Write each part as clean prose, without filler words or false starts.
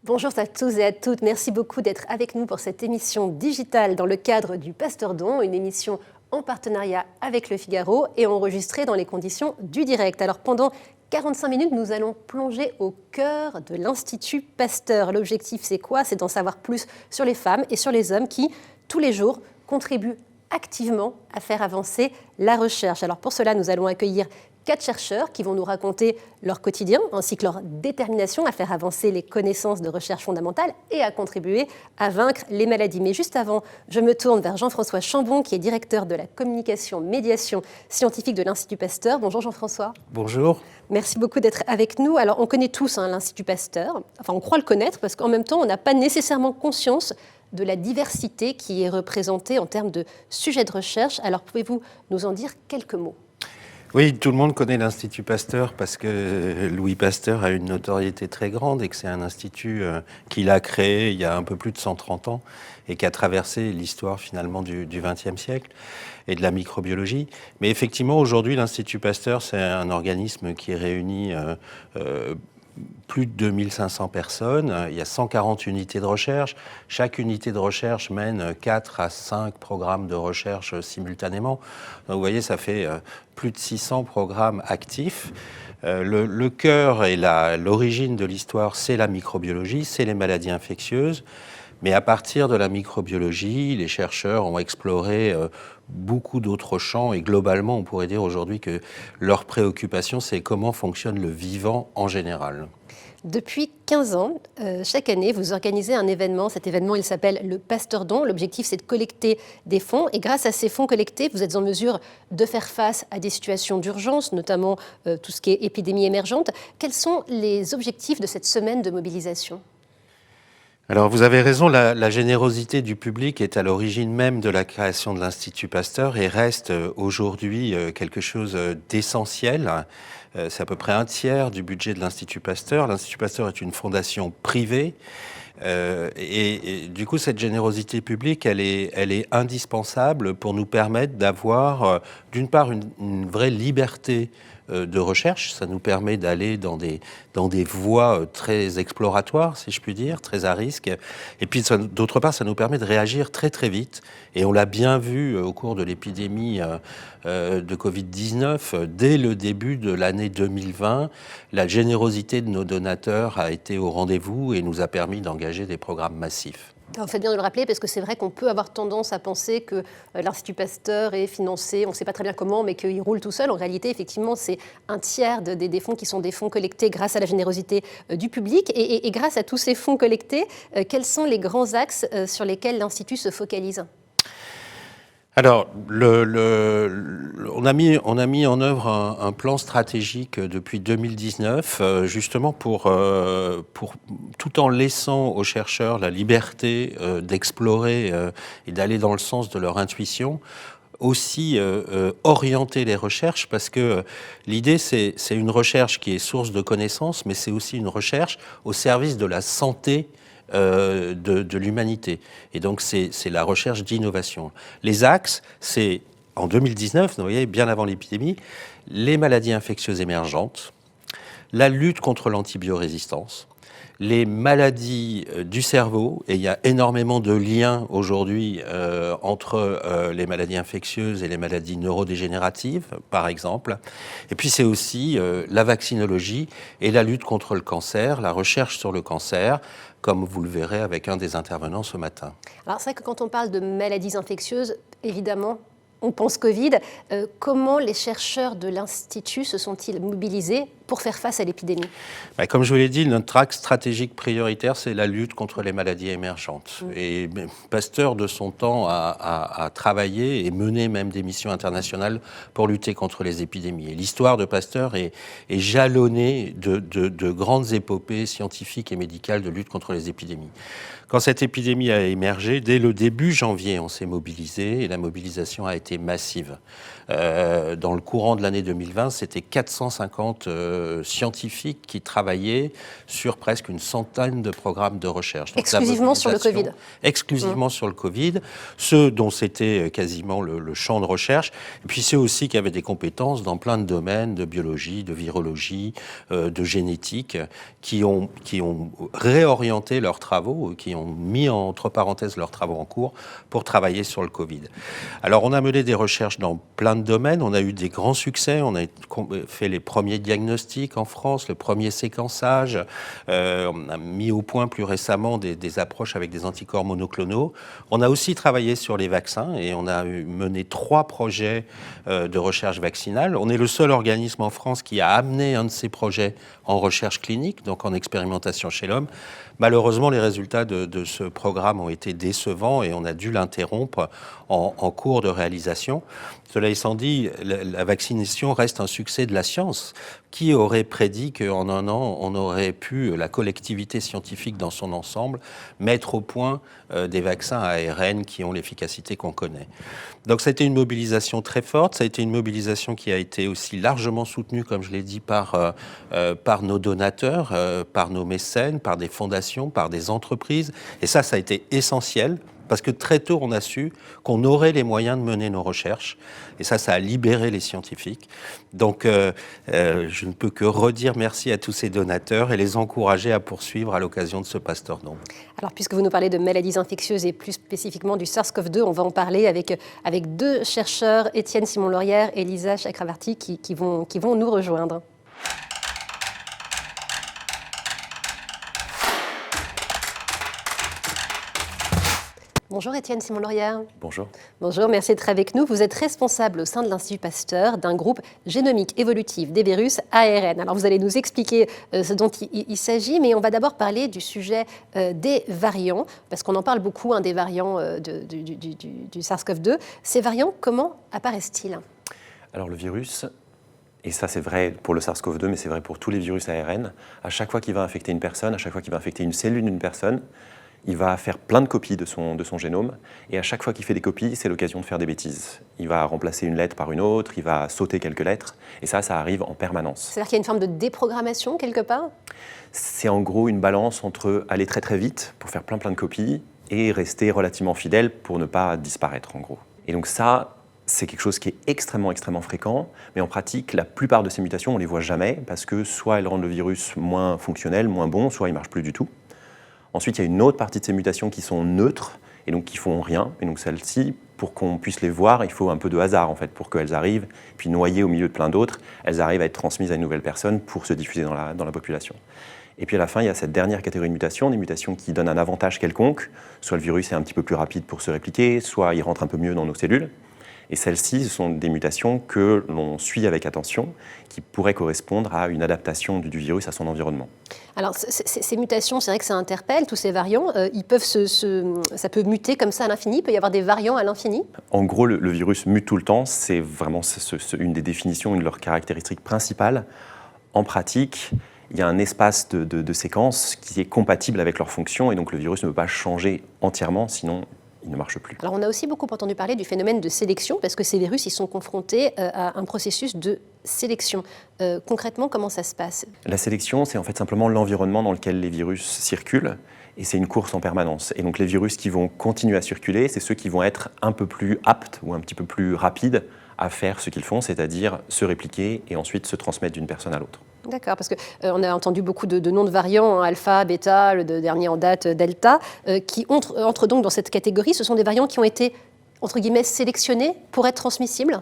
Bonjour à tous et à toutes, merci beaucoup d'être avec nous pour cette émission digitale dans le cadre du Pasteur Don, une émission en partenariat avec Le Figaro et enregistrée dans les conditions du direct. Alors pendant 45 minutes, nous allons plonger au cœur de l'Institut Pasteur. L'objectif, c'est quoi? C'est d'en savoir plus sur les femmes et sur les hommes qui, tous les jours, contribuent activement à faire avancer la recherche. Alors pour cela, nous allons accueillir 4 chercheurs qui vont nous raconter leur quotidien ainsi que leur détermination à faire avancer les connaissances de recherche fondamentale et à contribuer à vaincre les maladies. Mais juste avant, je me tourne vers Jean-François Chambon qui est directeur de la communication médiation scientifique de l'Institut Pasteur. Bonjour Jean-François. Bonjour. Merci beaucoup d'être avec nous. Alors on connaît tous l'Institut Pasteur, enfin on croit le connaître parce qu'en même temps on n'a pas nécessairement conscience de la diversité qui est représentée en termes de sujets de recherche. Alors pouvez-vous nous en dire quelques mots ? Oui, tout le monde connaît l'Institut Pasteur parce que Louis Pasteur a une notoriété très grande et que c'est un institut qu'il a créé il y a un peu plus de 130 ans et qui a traversé l'histoire finalement du XXe siècle et de la microbiologie. Mais effectivement, aujourd'hui, l'Institut Pasteur, c'est un organisme qui réunit plus de 2500 personnes, il y a 140 unités de recherche. Chaque unité de recherche mène 4 à 5 programmes de recherche simultanément. Donc vous voyez, ça fait plus de 600 programmes actifs. Le cœur et l'origine de l'histoire, c'est la microbiologie, c'est les maladies infectieuses. Mais à partir de la microbiologie, les chercheurs ont exploré beaucoup d'autres champs et globalement, on pourrait dire aujourd'hui que leur préoccupation, c'est comment fonctionne le vivant en général. Depuis 15 ans, chaque année, vous organisez un événement. Cet événement, il s'appelle le Pasteur Don. L'objectif, c'est de collecter des fonds. Et grâce à ces fonds collectés, vous êtes en mesure de faire face à des situations d'urgence, notamment tout ce qui est épidémie émergente. Quels sont les objectifs de cette semaine de mobilisation ? Alors vous avez raison, la générosité du public est à l'origine même de la création de l'Institut Pasteur et reste aujourd'hui quelque chose d'essentiel. C'est à peu près un tiers du budget de l'Institut Pasteur. L'Institut Pasteur est une fondation privée et du coup cette générosité publique, elle est indispensable pour nous permettre d'avoir d'une part une vraie liberté de recherche. Ça nous permet d'aller dans des voies très exploratoires, si je puis dire, très à risque. Et puis, d'autre part, ça nous permet de réagir très, très vite. Et on l'a bien vu au cours de l'épidémie de Covid-19. Dès le début de l'année 2020, la générosité de nos donateurs a été au rendez-vous et nous a permis d'engager des programmes massifs. Vous faites bien de le rappeler parce que c'est vrai qu'on peut avoir tendance à penser que l'Institut Pasteur est financé, on ne sait pas très bien comment, mais qu'il roule tout seul. En réalité, effectivement, c'est un tiers des fonds qui sont des fonds collectés grâce à la générosité du public. Et grâce à tous ces fonds collectés, quels sont les grands axes sur lesquels l'Institut se focalise ? Alors, on a mis en œuvre un plan stratégique depuis 2019, justement pour tout en laissant aux chercheurs la liberté d'explorer et d'aller dans le sens de leur intuition, aussi orienter les recherches, parce que l'idée, c'est une recherche qui est source de connaissances, mais c'est aussi une recherche au service de la santé de l'humanité. Et donc, c'est la recherche d'innovation. Les axes, c'est, en 2019, vous voyez, bien avant l'épidémie, les maladies infectieuses émergentes, la lutte contre l'antibiorésistance, les maladies du cerveau, et il y a énormément de liens aujourd'hui entre les maladies infectieuses et les maladies neurodégénératives, par exemple. Et puis c'est aussi la vaccinologie et la lutte contre le cancer, la recherche sur le cancer, comme vous le verrez avec un des intervenants ce matin. Alors c'est vrai que quand on parle de maladies infectieuses, évidemment, on pense Covid. Comment les chercheurs de l'Institut se sont-ils mobilisés pour faire face à l'épidémie ? Comme je vous l'ai dit, notre axe stratégique prioritaire, c'est la lutte contre les maladies émergentes. Et Pasteur, de son temps, a travaillé et mené même des missions internationales pour lutter contre les épidémies. Et l'histoire de Pasteur est jalonnée de grandes épopées scientifiques et médicales de lutte contre les épidémies. Quand cette épidémie a émergé, dès le début janvier, on s'est mobilisé et la mobilisation a été massive. Dans le courant de l'année 2020, c'était 450 scientifiques qui travaillaient sur presque une centaine de programmes de recherche. Donc, exclusivement sur le Covid. Exclusivement sur le Covid, ceux dont c'était quasiment le champ de recherche, et puis ceux aussi qui avaient des compétences dans plein de domaines, de biologie, de virologie, de génétique, qui ont réorienté leurs travaux, qui ont mis entre parenthèses leurs travaux en cours pour travailler sur le Covid. Alors on a mené des recherches dans plein de domaines, on a eu des grands succès, on a fait les premiers diagnostics en France, le premier séquençage, on a mis au point plus récemment des approches avec des anticorps monoclonaux. On a aussi travaillé sur les vaccins et on a mené 3 projets de recherche vaccinale. On est le seul organisme en France qui a amené un de ces projets en recherche clinique, donc en expérimentation chez l'homme. Malheureusement, les résultats de ce programme ont été décevants et on a dû l'interrompre en cours de réalisation. Cela étant dit, la vaccination reste un succès de la science. Qui aurait prédit qu'en un an, on aurait pu, la collectivité scientifique dans son ensemble, mettre au point des vaccins à ARN qui ont l'efficacité qu'on connaît. Donc ça a été une mobilisation très forte, ça a été une mobilisation qui a été aussi largement soutenue, comme je l'ai dit, par nos donateurs, par nos mécènes, par des fondations, par des entreprises. Et ça a été essentiel. Parce que très tôt, on a su qu'on aurait les moyens de mener nos recherches. Et ça a libéré les scientifiques. Donc, je ne peux que redire merci à tous ces donateurs et les encourager à poursuivre à l'occasion de ce Pasteur-Don. Alors, puisque vous nous parlez de maladies infectieuses et plus spécifiquement du SARS-CoV-2, on va en parler avec 2 chercheurs, Étienne Simon-Laurière et Lisa Chakravarty, qui vont nous rejoindre. Bonjour Étienne Simon-Laurière. Bonjour. Bonjour, merci d'être avec nous. Vous êtes responsable au sein de l'Institut Pasteur d'un groupe génomique évolutif des virus ARN. Alors vous allez nous expliquer ce dont il s'agit, mais on va d'abord parler du sujet des variants, parce qu'on en parle beaucoup, des variants du SARS-CoV-2. Ces variants, comment apparaissent-ils ? Alors le virus, et ça c'est vrai pour le SARS-CoV-2, mais c'est vrai pour tous les virus ARN, à chaque fois qu'il va infecter une personne, à chaque fois qu'il va infecter une cellule d'une personne, il va faire plein de copies de son génome, et à chaque fois qu'il fait des copies, c'est l'occasion de faire des bêtises. Il va remplacer une lettre par une autre, il va sauter quelques lettres, et ça arrive en permanence. C'est-à-dire qu'il y a une forme de déprogrammation quelque part ? C'est en gros une balance entre aller très très vite pour faire plein de copies, et rester relativement fidèle pour ne pas disparaître en gros. Et donc ça, c'est quelque chose qui est extrêmement fréquent, mais en pratique, la plupart de ces mutations, on ne les voit jamais, parce que soit elles rendent le virus moins fonctionnel, moins bon, soit il ne marche plus du tout. Ensuite, il y a une autre partie de ces mutations qui sont neutres et donc qui font rien. Et donc celles-ci, pour qu'on puisse les voir, il faut un peu de hasard en fait, pour qu'elles arrivent, puis noyées au milieu de plein d'autres, elles arrivent à être transmises à une nouvelle personne pour se diffuser dans la population. Et puis à la fin, il y a cette dernière catégorie de mutations, des mutations qui donnent un avantage quelconque. Soit le virus est un petit peu plus rapide pour se répliquer, soit il rentre un peu mieux dans nos cellules. Et celles-ci, ce sont des mutations que l'on suit avec attention, qui pourraient correspondre à une adaptation du virus à son environnement. Alors, ces mutations, c'est vrai que ça interpelle, tous ces variants. Ça peut muter comme ça à l'infini. Il peut y avoir des variants à l'infini. En gros, le virus mute tout le temps. C'est vraiment une des définitions, une de leurs caractéristiques principales. En pratique, il y a un espace de séquences qui est compatible avec leur fonction, et donc le virus ne peut pas changer entièrement, sinon il ne marche plus. Alors on a aussi beaucoup entendu parler du phénomène de sélection, parce que ces virus, ils sont confrontés à un processus de sélection. Concrètement, comment ça se passe ? La sélection, c'est en fait simplement l'environnement dans lequel les virus circulent, et c'est une course en permanence. Et donc les virus qui vont continuer à circuler, c'est ceux qui vont être un peu plus aptes ou un petit peu plus rapides à faire ce qu'ils font, c'est-à-dire se répliquer et ensuite se transmettre d'une personne à l'autre. D'accord, parce qu'on a entendu beaucoup de noms de variants, alpha, bêta, le dernier en date, delta, qui entrent donc dans cette catégorie. Ce sont des variants qui ont été, entre guillemets, sélectionnés pour être transmissibles ?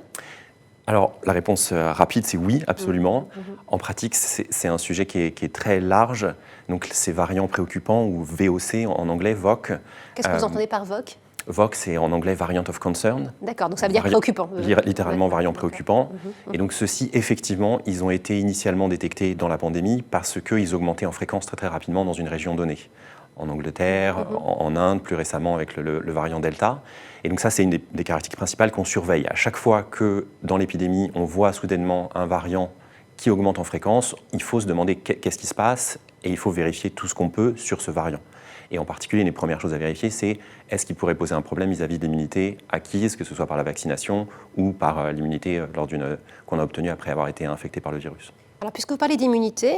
Alors, la réponse rapide, c'est oui, absolument. En pratique, c'est un sujet qui est très large. Donc, ces variants préoccupants, ou VOC en anglais, VOC. Qu'est-ce que vous entendez par VOC ? VOC, c'est en anglais Variant of Concern. D'accord, donc ça veut dire préoccupant. Littéralement variant préoccupant. Et donc ceux-ci, effectivement, ils ont été initialement détectés dans la pandémie parce qu'ils augmentaient en fréquence très rapidement dans une région donnée. En Angleterre, en Inde, plus récemment avec le variant Delta. Et donc ça, c'est une des caractéristiques principales qu'on surveille. À chaque fois que dans l'épidémie, on voit soudainement un variant qui augmente en fréquence, il faut se demander qu'est-ce qui se passe et il faut vérifier tout ce qu'on peut sur ce variant. Et en particulier, les premières choses à vérifier, c'est est-ce qu'il pourrait poser un problème vis-à-vis de l'immunité acquise, que ce soit par la vaccination ou par l'immunité qu'on a obtenue après avoir été infecté par le virus. Alors, puisque vous parlez d'immunité,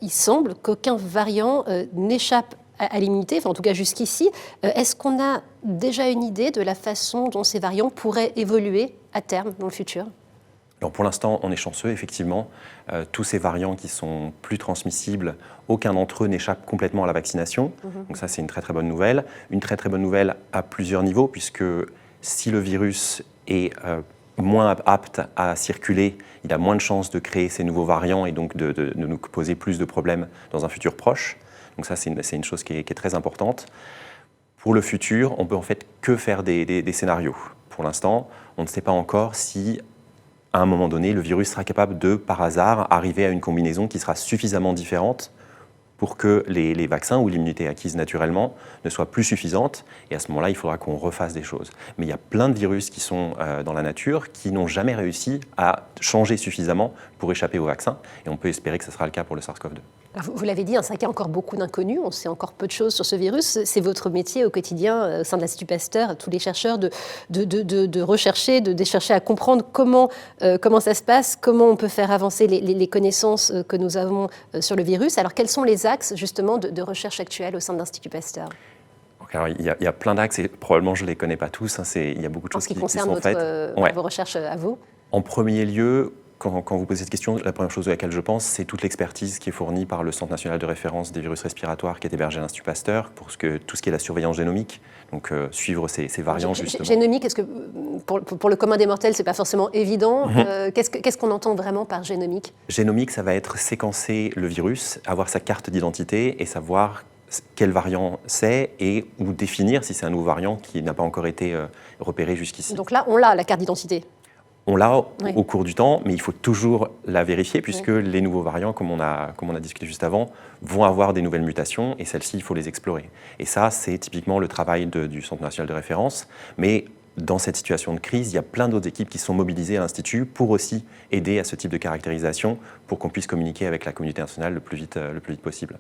il semble qu'aucun variant n'échappe à l'immunité, enfin en tout cas jusqu'ici. Est-ce qu'on a déjà une idée de la façon dont ces variants pourraient évoluer à terme dans le futur ? Alors pour l'instant, on est chanceux, effectivement. Tous ces variants qui sont plus transmissibles, aucun d'entre eux n'échappe complètement à la vaccination. Donc ça, c'est une très très bonne nouvelle. Une très très bonne nouvelle à plusieurs niveaux, puisque si le virus est moins apte à circuler, il a moins de chances de créer ces nouveaux variants et donc de nous poser plus de problèmes dans un futur proche. Donc ça, c'est une chose qui est très importante. Pour le futur, on peut en fait que faire des scénarios. Pour l'instant, on ne sait pas encore si, à un moment donné, le virus sera capable de, par hasard, arriver à une combinaison qui sera suffisamment différente pour que les vaccins ou l'immunité acquise naturellement ne soient plus suffisantes. Et à ce moment-là, il faudra qu'on refasse des choses. Mais il y a plein de virus qui sont dans la nature qui n'ont jamais réussi à changer suffisamment pour échapper au vaccin. Et on peut espérer que ce sera le cas pour le SARS-CoV-2. Vous l'avez dit, c'est vrai qu'il y a encore beaucoup d'inconnus, on sait encore peu de choses sur ce virus. C'est votre métier au quotidien, au sein de l'Institut Pasteur, tous les chercheurs, de rechercher, de chercher à comprendre comment ça se passe, comment on peut faire avancer les connaissances que nous avons sur le virus. Alors quels sont les axes justement de recherche actuelle au sein de l'Institut Pasteur ? Alors, il y a plein d'axes et probablement je ne les connais pas tous. Il y a beaucoup de choses qui sont faites. Vos recherches à vous ? En premier lieu, quand vous posez cette question, la première chose à laquelle je pense, c'est toute l'expertise qui est fournie par le Centre national de référence des virus respiratoires qui est hébergé à l'Institut Pasteur pour tout ce qui est la surveillance génomique, donc suivre ces variants justement. Génomique, est-ce que pour le commun des mortels, ce n'est pas forcément évident Qu'est-ce qu'on entend vraiment par génomique ? Génomique, ça va être séquencer le virus, avoir sa carte d'identité et savoir quel variant c'est et ou définir si c'est un nouveau variant qui n'a pas encore été repéré jusqu'ici. Donc là, on l'a, la carte d'identité. On l'a au cours du temps, mais il faut toujours la vérifier puisque les nouveaux variants, comme on a discuté juste avant, vont avoir des nouvelles mutations et celles-ci, il faut les explorer. Et ça, c'est typiquement le travail du Centre national de référence. Mais dans cette situation de crise, il y a plein d'autres équipes qui sont mobilisées à l'Institut pour aussi aider à ce type de caractérisation pour qu'on puisse communiquer avec la communauté internationale le plus vite possible.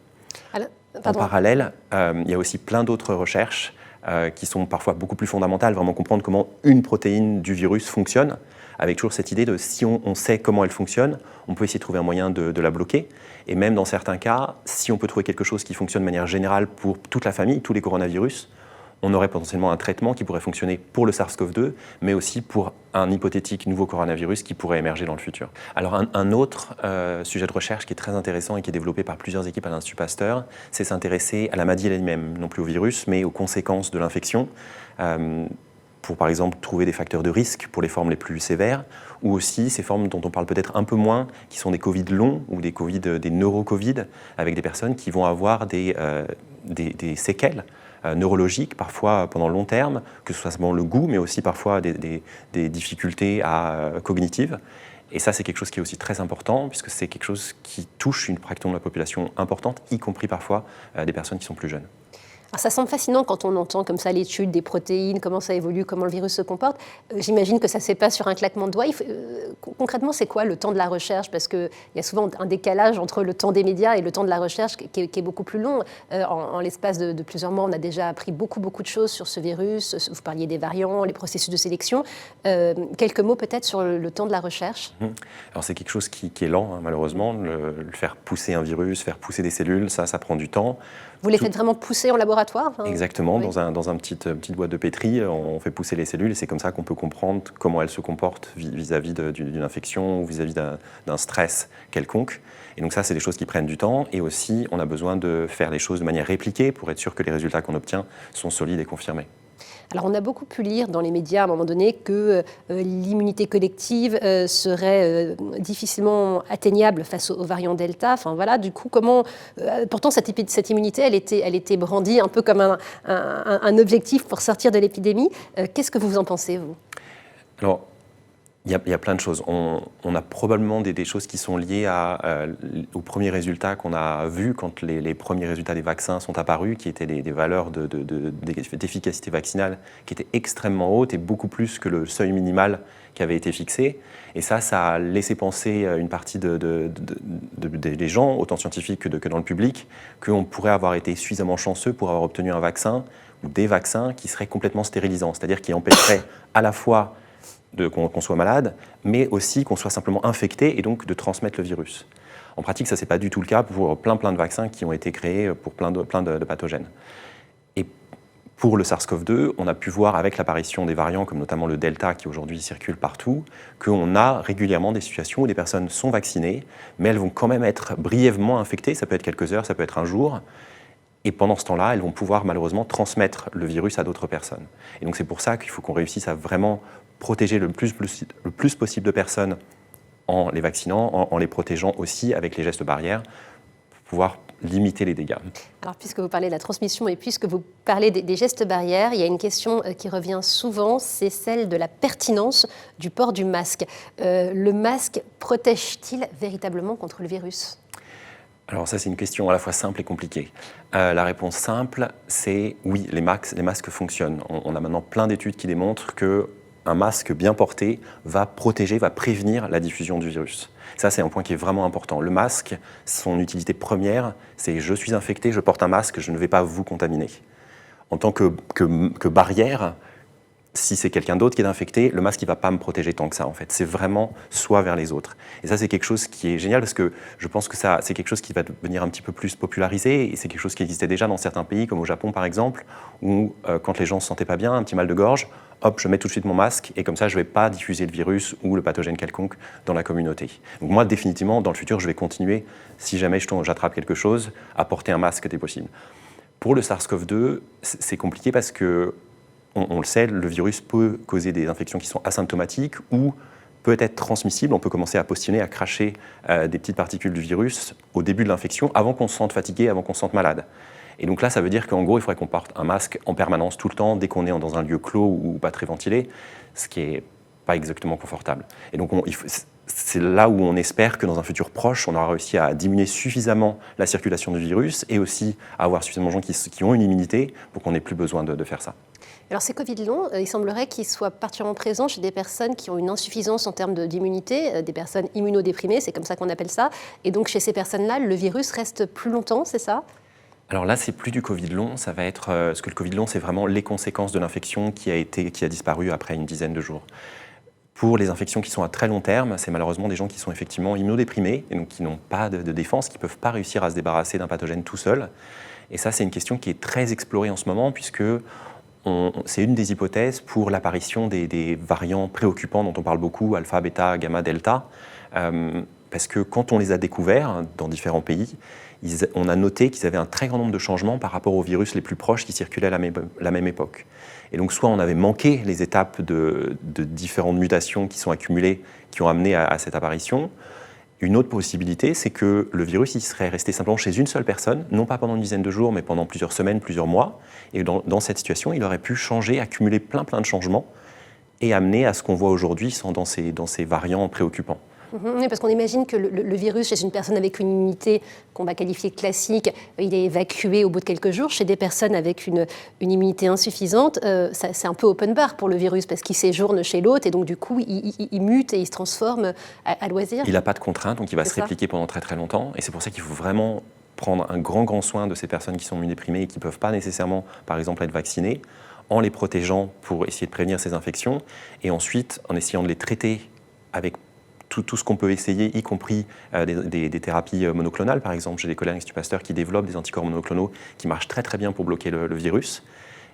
En parallèle, il y a aussi plein d'autres recherches qui sont parfois beaucoup plus fondamentales, vraiment comprendre comment une protéine du virus fonctionne, avec toujours cette idée de si on sait comment elle fonctionne, on peut essayer de trouver un moyen de la bloquer. Et même dans certains cas, si on peut trouver quelque chose qui fonctionne de manière générale pour toute la famille, tous les coronavirus, on aurait potentiellement un traitement qui pourrait fonctionner pour le SARS-CoV-2, mais aussi pour un hypothétique nouveau coronavirus qui pourrait émerger dans le futur. Alors un autre sujet de recherche qui est très intéressant et qui est développé par plusieurs équipes à l'Institut Pasteur, c'est s'intéresser à la maladie elle-même, non plus au virus, mais aux conséquences de l'infection, pour par exemple trouver des facteurs de risque pour les formes les plus sévères, ou aussi ces formes dont on parle peut-être un peu moins, qui sont des Covid longs ou des neuro-Covid, avec des personnes qui vont avoir des séquelles neurologiques, parfois pendant le long terme, que ce soit seulement le goût, mais aussi parfois des difficultés cognitives. Et ça, c'est quelque chose qui est aussi très important, puisque c'est quelque chose qui touche une fraction de la population importante, y compris parfois des personnes qui sont plus jeunes. Alors ça semble fascinant quand on entend comme ça l'étude des protéines, comment ça évolue, comment le virus se comporte. J'imagine que ça ne se fait pas sur un claquement de doigts. Concrètement, c'est quoi le temps de la recherche ? Parce qu'il y a souvent un décalage entre le temps des médias et le temps de la recherche qui est beaucoup plus long. En l'espace de plusieurs mois, on a déjà appris beaucoup de choses sur ce virus. Vous parliez des variants, les processus de sélection. Quelques mots peut-être sur le temps de la recherche ? Alors c'est quelque chose qui est lent, hein, malheureusement. Le faire pousser un virus, faire pousser des cellules, ça prend du temps. Vous les faites vraiment pousser en laboratoire ? Exactement, oui. dans une petite boîte de pétri, on fait pousser les cellules et c'est comme ça qu'on peut comprendre comment elles se comportent vis-à-vis d'une infection ou vis-à-vis d'un stress quelconque. Et donc ça, c'est des choses qui prennent du temps et aussi, on a besoin de faire les choses de manière répliquée pour être sûr que les résultats qu'on obtient sont solides et confirmés. Alors on a beaucoup pu lire dans les médias à un moment donné que l'immunité collective serait difficilement atteignable face aux variants Delta. Enfin voilà, du coup, pourtant cette immunité, elle était brandie un peu comme un objectif pour sortir de l'épidémie. Qu'est-ce que vous en pensez, vous ? Alors, il y a plein de choses. On a probablement des choses qui sont liées aux premiers résultats qu'on a vus quand les premiers résultats des vaccins sont apparus, qui étaient des valeurs d'efficacité vaccinale qui étaient extrêmement hautes et beaucoup plus que le seuil minimal qui avait été fixé. Et ça a laissé penser une partie des gens, autant scientifiques que dans le public, qu'on pourrait avoir été suffisamment chanceux pour avoir obtenu un vaccin ou des vaccins qui seraient complètement stérilisants, c'est-à-dire qui empêcheraient à la fois qu'on soit malade, mais aussi qu'on soit simplement infecté et donc de transmettre le virus. En pratique, ça c'est pas du tout le cas pour plein de vaccins qui ont été créés pour plein de pathogènes. Et pour le SARS-CoV-2, on a pu voir avec l'apparition des variants, comme notamment le Delta qui aujourd'hui circule partout, qu'on a régulièrement des situations où des personnes sont vaccinées, mais elles vont quand même être brièvement infectées, ça peut être quelques heures, ça peut être un jour, et pendant ce temps-là, elles vont pouvoir malheureusement transmettre le virus à d'autres personnes. Et donc c'est pour ça qu'il faut qu'on réussisse à vraiment protéger le plus possible de personnes en les vaccinant, en les protégeant aussi avec les gestes barrières, pour pouvoir limiter les dégâts. Alors, puisque vous parlez de la transmission et puisque vous parlez des gestes barrières, il y a une question qui revient souvent, c'est celle de la pertinence du port du masque. Le masque protège-t-il véritablement contre le virus ? Alors ça, c'est une question à la fois simple et compliquée. La réponse simple, c'est oui, les masques fonctionnent. On a maintenant plein d'études qui démontrent qu'un masque bien porté va protéger, va prévenir la diffusion du virus. Ça, c'est un point qui est vraiment important. Le masque, son utilité première, c'est je suis infecté, je porte un masque, je ne vais pas vous contaminer. En tant que barrière, si c'est quelqu'un d'autre qui est infecté, le masque ne va pas me protéger tant que ça, en fait. C'est vraiment soi vers les autres. Et ça, c'est quelque chose qui est génial parce que je pense que c'est quelque chose qui va devenir un petit peu plus popularisé et c'est quelque chose qui existait déjà dans certains pays, comme au Japon, par exemple, où quand les gens ne se sentaient pas bien, un petit mal de gorge, hop, je mets tout de suite mon masque et comme ça, je ne vais pas diffuser le virus ou le pathogène quelconque dans la communauté. Donc moi, définitivement, dans le futur, je vais continuer, si jamais j'attrape quelque chose, à porter un masque dès possible. Pour le SARS-CoV-2, c'est compliqué parce que on le sait, le virus peut causer des infections qui sont asymptomatiques ou peut être transmissible. On peut commencer à postillonner, à cracher des petites particules du virus au début de l'infection, avant qu'on se sente fatigué, avant qu'on se sente malade. Et donc là, ça veut dire qu'en gros, il faudrait qu'on porte un masque en permanence, tout le temps, dès qu'on est dans un lieu clos ou pas très ventilé, ce qui n'est pas exactement confortable. Et donc, c'est là où on espère que dans un futur proche, on aura réussi à diminuer suffisamment la circulation du virus et aussi à avoir suffisamment de gens qui ont une immunité pour qu'on n'ait plus besoin de faire ça. Alors ces Covid longs, il semblerait qu'ils soient particulièrement présents chez des personnes qui ont une insuffisance en termes d'immunité, des personnes immunodéprimées, c'est comme ça qu'on appelle ça. Et donc chez ces personnes-là, le virus reste plus longtemps, c'est ça ? Alors là, c'est plus du Covid long, ça va être... parce que le Covid long, c'est vraiment les conséquences de l'infection qui a disparu après une dizaine de jours. Pour les infections qui sont à très long terme, c'est malheureusement des gens qui sont effectivement immunodéprimés, et donc qui n'ont pas de défense, qui ne peuvent pas réussir à se débarrasser d'un pathogène tout seul. Et ça, c'est une question qui est très explorée en ce moment, puisque c'est une des hypothèses pour l'apparition des variants préoccupants dont on parle beaucoup, alpha, bêta, gamma, delta, parce que quand on les a découverts dans différents pays, on a noté qu'ils avaient un très grand nombre de changements par rapport aux virus les plus proches qui circulaient à la même époque. Et donc soit on avait manqué les étapes de différentes mutations qui sont accumulées, qui ont amené à cette apparition. Une autre possibilité, c'est que le virus il serait resté simplement chez une seule personne, non pas pendant une dizaine de jours, mais pendant plusieurs semaines, plusieurs mois. Et dans cette situation, il aurait pu changer, accumuler plein de changements et amener à ce qu'on voit aujourd'hui dans ces variants préoccupants. Oui, parce qu'on imagine que le virus, chez une personne avec une immunité qu'on va qualifier classique, il est évacué au bout de quelques jours. Chez des personnes avec une immunité insuffisante, c'est un peu open bar pour le virus, parce qu'il séjourne chez l'autre, et donc du coup, il mute et il se transforme à loisir. Il n'a pas de contrainte, donc il va se répliquer pendant très très longtemps, et c'est pour ça qu'il faut vraiment prendre un grand soin de ces personnes qui sont immunodéprimées et qui ne peuvent pas nécessairement, par exemple, être vaccinées, en les protégeant pour essayer de prévenir ces infections, et ensuite en essayant de les traiter avec tout ce qu'on peut essayer, y compris des thérapies monoclonales. Par exemple, j'ai des collègues à l'Institut Pasteur qui développent des anticorps monoclonaux qui marchent très très bien pour bloquer le virus.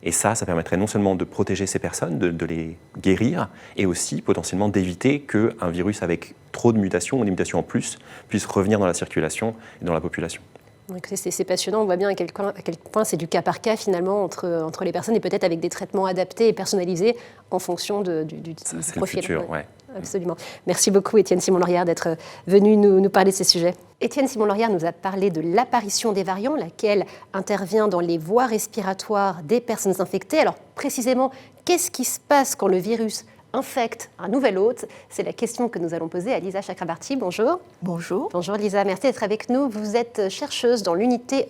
Et ça permettrait non seulement de protéger ces personnes, de les guérir, et aussi potentiellement d'éviter qu'un virus avec trop de mutations ou des mutations en plus puisse revenir dans la circulation et dans la population. Donc c'est passionnant, on voit bien à quel point c'est du cas par cas finalement entre les personnes et peut-être avec des traitements adaptés et personnalisés en fonction du c'est profil. Le futur, ouais. Absolument. Merci beaucoup Étienne Simon-Laurière d'être venu nous parler de ces sujets. Étienne Simon-Laurière nous a parlé de l'apparition des variants, laquelle intervient dans les voies respiratoires des personnes infectées. Alors précisément, qu'est-ce qui se passe quand le virus infecte un nouvel hôte? C'est la question que nous allons poser à Lisa Chakrabarty. Bonjour. Bonjour. Bonjour Lisa, merci d'être avec nous. Vous êtes chercheuse dans l'unité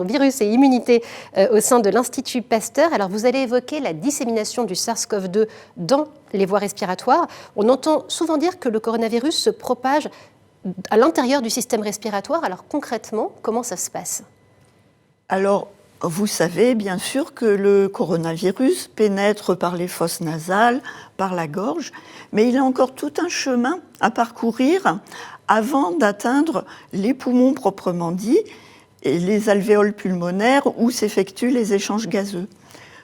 virus et immunité au sein de l'Institut Pasteur. Alors vous allez évoquer la dissémination du SARS-CoV-2 dans les voies respiratoires. On entend souvent dire que le coronavirus se propage à l'intérieur du système respiratoire. Alors concrètement, comment ça se passe? Alors, Vous savez bien sûr que le coronavirus pénètre par les fosses nasales, par la gorge, mais il a encore tout un chemin à parcourir avant d'atteindre les poumons proprement dits et les alvéoles pulmonaires où s'effectuent les échanges gazeux.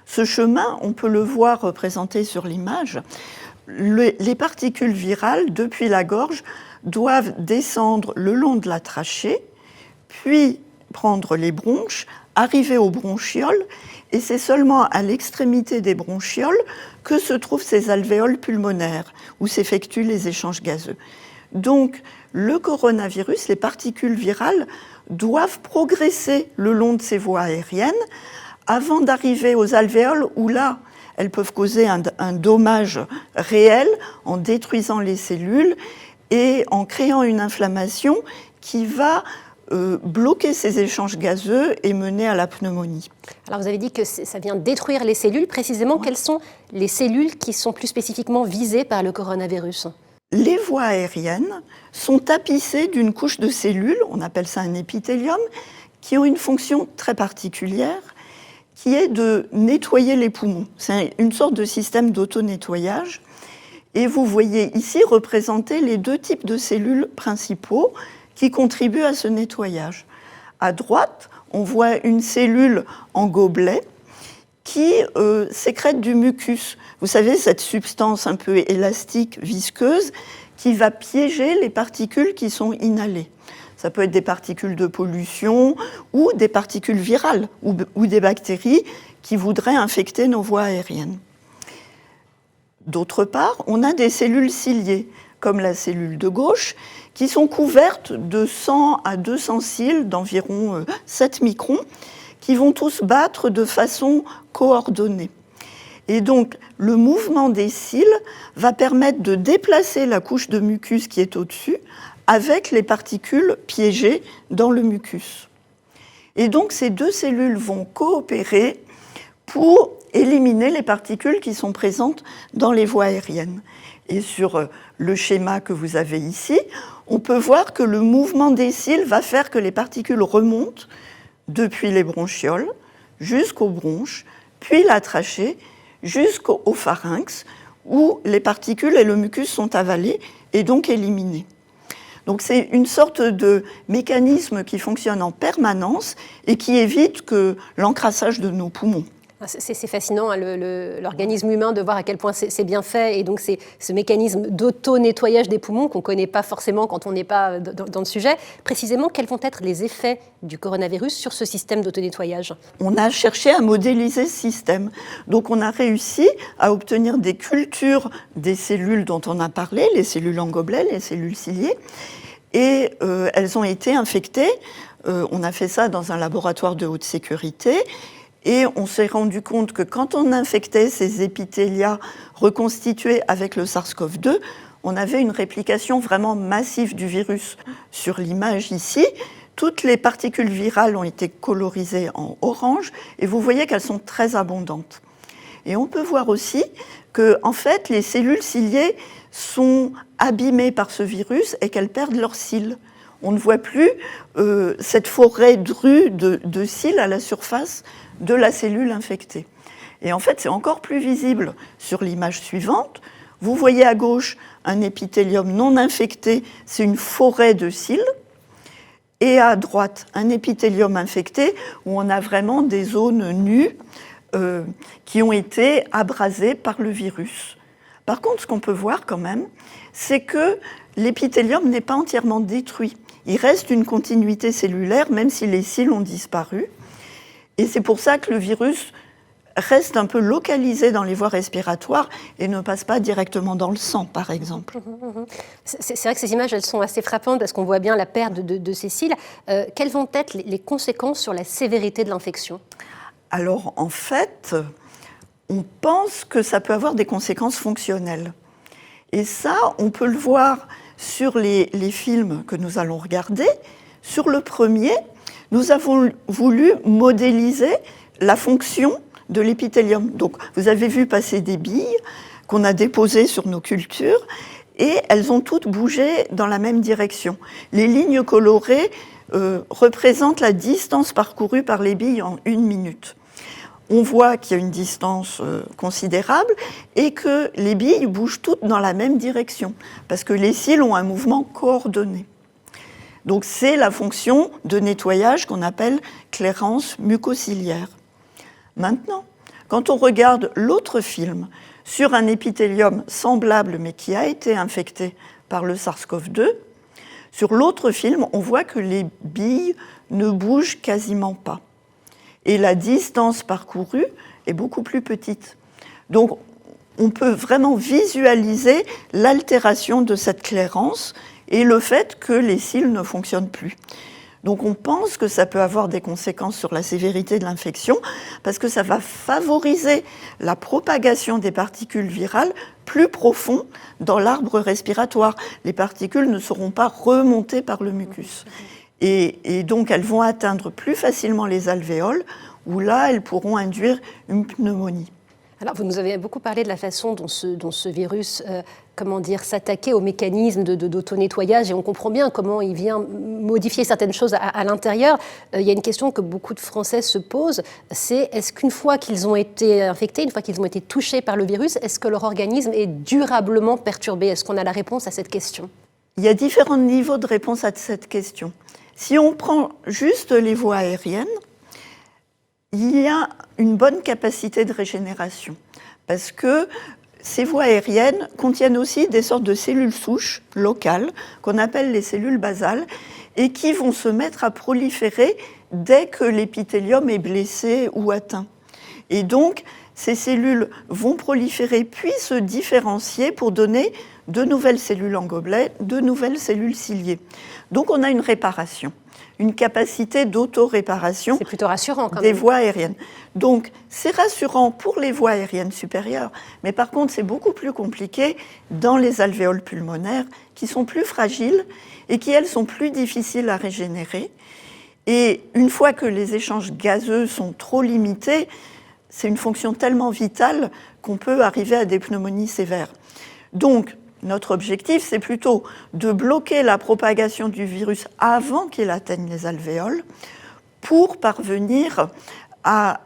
Ce chemin, on peut le voir représenté sur l'image. Les particules virales, depuis la gorge, doivent descendre le long de la trachée, puis prendre les bronches, arriver aux bronchioles, et c'est seulement à l'extrémité des bronchioles que se trouvent ces alvéoles pulmonaires, où s'effectuent les échanges gazeux. Donc, le coronavirus, les particules virales, doivent progresser le long de ces voies aériennes avant d'arriver aux alvéoles où là, elles peuvent causer un dommage réel en détruisant les cellules et en créant une inflammation qui va bloquer ces échanges gazeux et mener à la pneumonie. Alors vous avez dit que ça vient détruire les cellules. Précisément, quelles sont les cellules qui sont plus spécifiquement visées par le coronavirus ? Les voies aériennes sont tapissées d'une couche de cellules, on appelle ça un épithélium, qui ont une fonction très particulière, qui est de nettoyer les poumons. C'est une sorte de système d'auto-nettoyage. Et vous voyez ici représenter les deux types de cellules principaux qui contribuent à ce nettoyage. À droite, on voit une cellule en gobelet qui sécrète du mucus. Vous savez, cette substance un peu élastique, visqueuse, qui va piéger les particules qui sont inhalées. Ça peut être des particules de pollution ou des particules virales ou des bactéries qui voudraient infecter nos voies aériennes. D'autre part, on a des cellules ciliées, comme la cellule de gauche, qui sont couvertes de 100 à 200 cils d'environ 7 microns, qui vont tous battre de façon coordonnée. Et donc, le mouvement des cils va permettre de déplacer la couche de mucus qui est au-dessus avec les particules piégées dans le mucus. Et donc, ces deux cellules vont coopérer pour éliminer les particules qui sont présentes dans les voies aériennes. Et sur le schéma que vous avez ici, on peut voir que le mouvement des cils va faire que les particules remontent depuis les bronchioles jusqu'aux bronches, puis la trachée, jusqu'au pharynx, où les particules et le mucus sont avalés et donc éliminés. Donc c'est une sorte de mécanisme qui fonctionne en permanence et qui évite que l'encrassage de nos poumons. C'est fascinant, hein, l'organisme humain, de voir à quel point c'est bien fait. Et donc, c'est ce mécanisme d'auto-nettoyage des poumons qu'on ne connaît pas forcément quand on n'est pas dans le sujet. Précisément, quels vont être les effets du coronavirus sur ce système d'auto-nettoyage ? On a cherché à modéliser ce système. Donc, on a réussi à obtenir des cultures des cellules dont on a parlé, les cellules en gobelet, les cellules ciliées. Et elles ont été infectées. On a fait ça dans un laboratoire de haute sécurité. Et on s'est rendu compte que quand on infectait ces épithélias reconstitués avec le SARS-CoV-2, on avait une réplication vraiment massive du virus. Sur l'image ici, toutes les particules virales ont été colorisées en orange et vous voyez qu'elles sont très abondantes. Et on peut voir aussi que, en fait, les cellules ciliées sont abîmées par ce virus et qu'elles perdent leurs cils. On ne voit plus cette forêt drue de cils à la surface de la cellule infectée. Et en fait, c'est encore plus visible sur l'image suivante. Vous voyez à gauche un épithélium non infecté, c'est une forêt de cils. Et à droite, un épithélium infecté où on a vraiment des zones nues qui ont été abrasées par le virus. Par contre, ce qu'on peut voir quand même, c'est que l'épithélium n'est pas entièrement détruit. Il reste une continuité cellulaire, même si les cils ont disparu. Et c'est pour ça que le virus reste un peu localisé dans les voies respiratoires et ne passe pas directement dans le sang, par exemple. C'est vrai que ces images, elles sont assez frappantes parce qu'on voit bien la perte de ces cils. Quelles vont être les conséquences sur la sévérité de l'infection ? Alors, en fait, on pense que ça peut avoir des conséquences fonctionnelles. Et ça, on peut le voir sur les films que nous allons regarder. Sur le premier, nous avons voulu modéliser la fonction de l'épithélium. Donc, vous avez vu passer des billes qu'on a déposées sur nos cultures et elles ont toutes bougé dans la même direction. Les lignes colorées représente la distance parcourue par les billes en 1 minute. On voit qu'il y a une distance considérable et que les billes bougent toutes dans la même direction, parce que les cils ont un mouvement coordonné. Donc c'est la fonction de nettoyage qu'on appelle clairance mucociliaire. Maintenant, quand on regarde l'autre film sur un épithélium semblable mais qui a été infecté par le SARS-CoV-2, sur l'autre film, on voit que les billes ne bougent quasiment pas. Et la distance parcourue est beaucoup plus petite. Donc, on peut vraiment visualiser l'altération de cette clairance et le fait que les cils ne fonctionnent plus. Donc, on pense que ça peut avoir des conséquences sur la sévérité de l'infection parce que ça va favoriser la propagation des particules virales plus profond dans l'arbre respiratoire. Les particules ne seront pas remontées par le mucus. Et donc, elles vont atteindre plus facilement les alvéoles, où là, elles pourront induire une pneumonie. Alors, vous nous avez beaucoup parlé de la façon dont ce virus, s'attaquait au mécanisme d'auto-nettoyage, et on comprend bien comment il vient modifier certaines choses à l'intérieur. Il y a une question que beaucoup de Français se posent, c'est est-ce qu'une fois qu'ils ont été infectés, une fois qu'ils ont été touchés par le virus, est-ce que leur organisme est durablement perturbé? Est-ce qu'on a la réponse à cette question? Il y a différents niveaux de réponse à cette question. Si on prend juste les voies aériennes, il y a une bonne capacité de régénération parce que ces voies aériennes contiennent aussi des sortes de cellules souches locales qu'on appelle les cellules basales et qui vont se mettre à proliférer dès que l'épithélium est blessé ou atteint. Et donc, ces cellules vont proliférer puis se différencier pour donner de nouvelles cellules en gobelet, de nouvelles cellules ciliées. Donc on a une réparation, une capacité d'auto-réparation. C'est plutôt rassurant quand même. Des voies aériennes. Donc c'est rassurant pour les voies aériennes supérieures, mais par contre c'est beaucoup plus compliqué dans les alvéoles pulmonaires qui sont plus fragiles et qui elles sont plus difficiles à régénérer. Et une fois que les échanges gazeux sont trop limités, c'est une fonction tellement vitale qu'on peut arriver à des pneumonies sévères. Donc, notre objectif, c'est plutôt de bloquer la propagation du virus avant qu'il atteigne les alvéoles pour parvenir à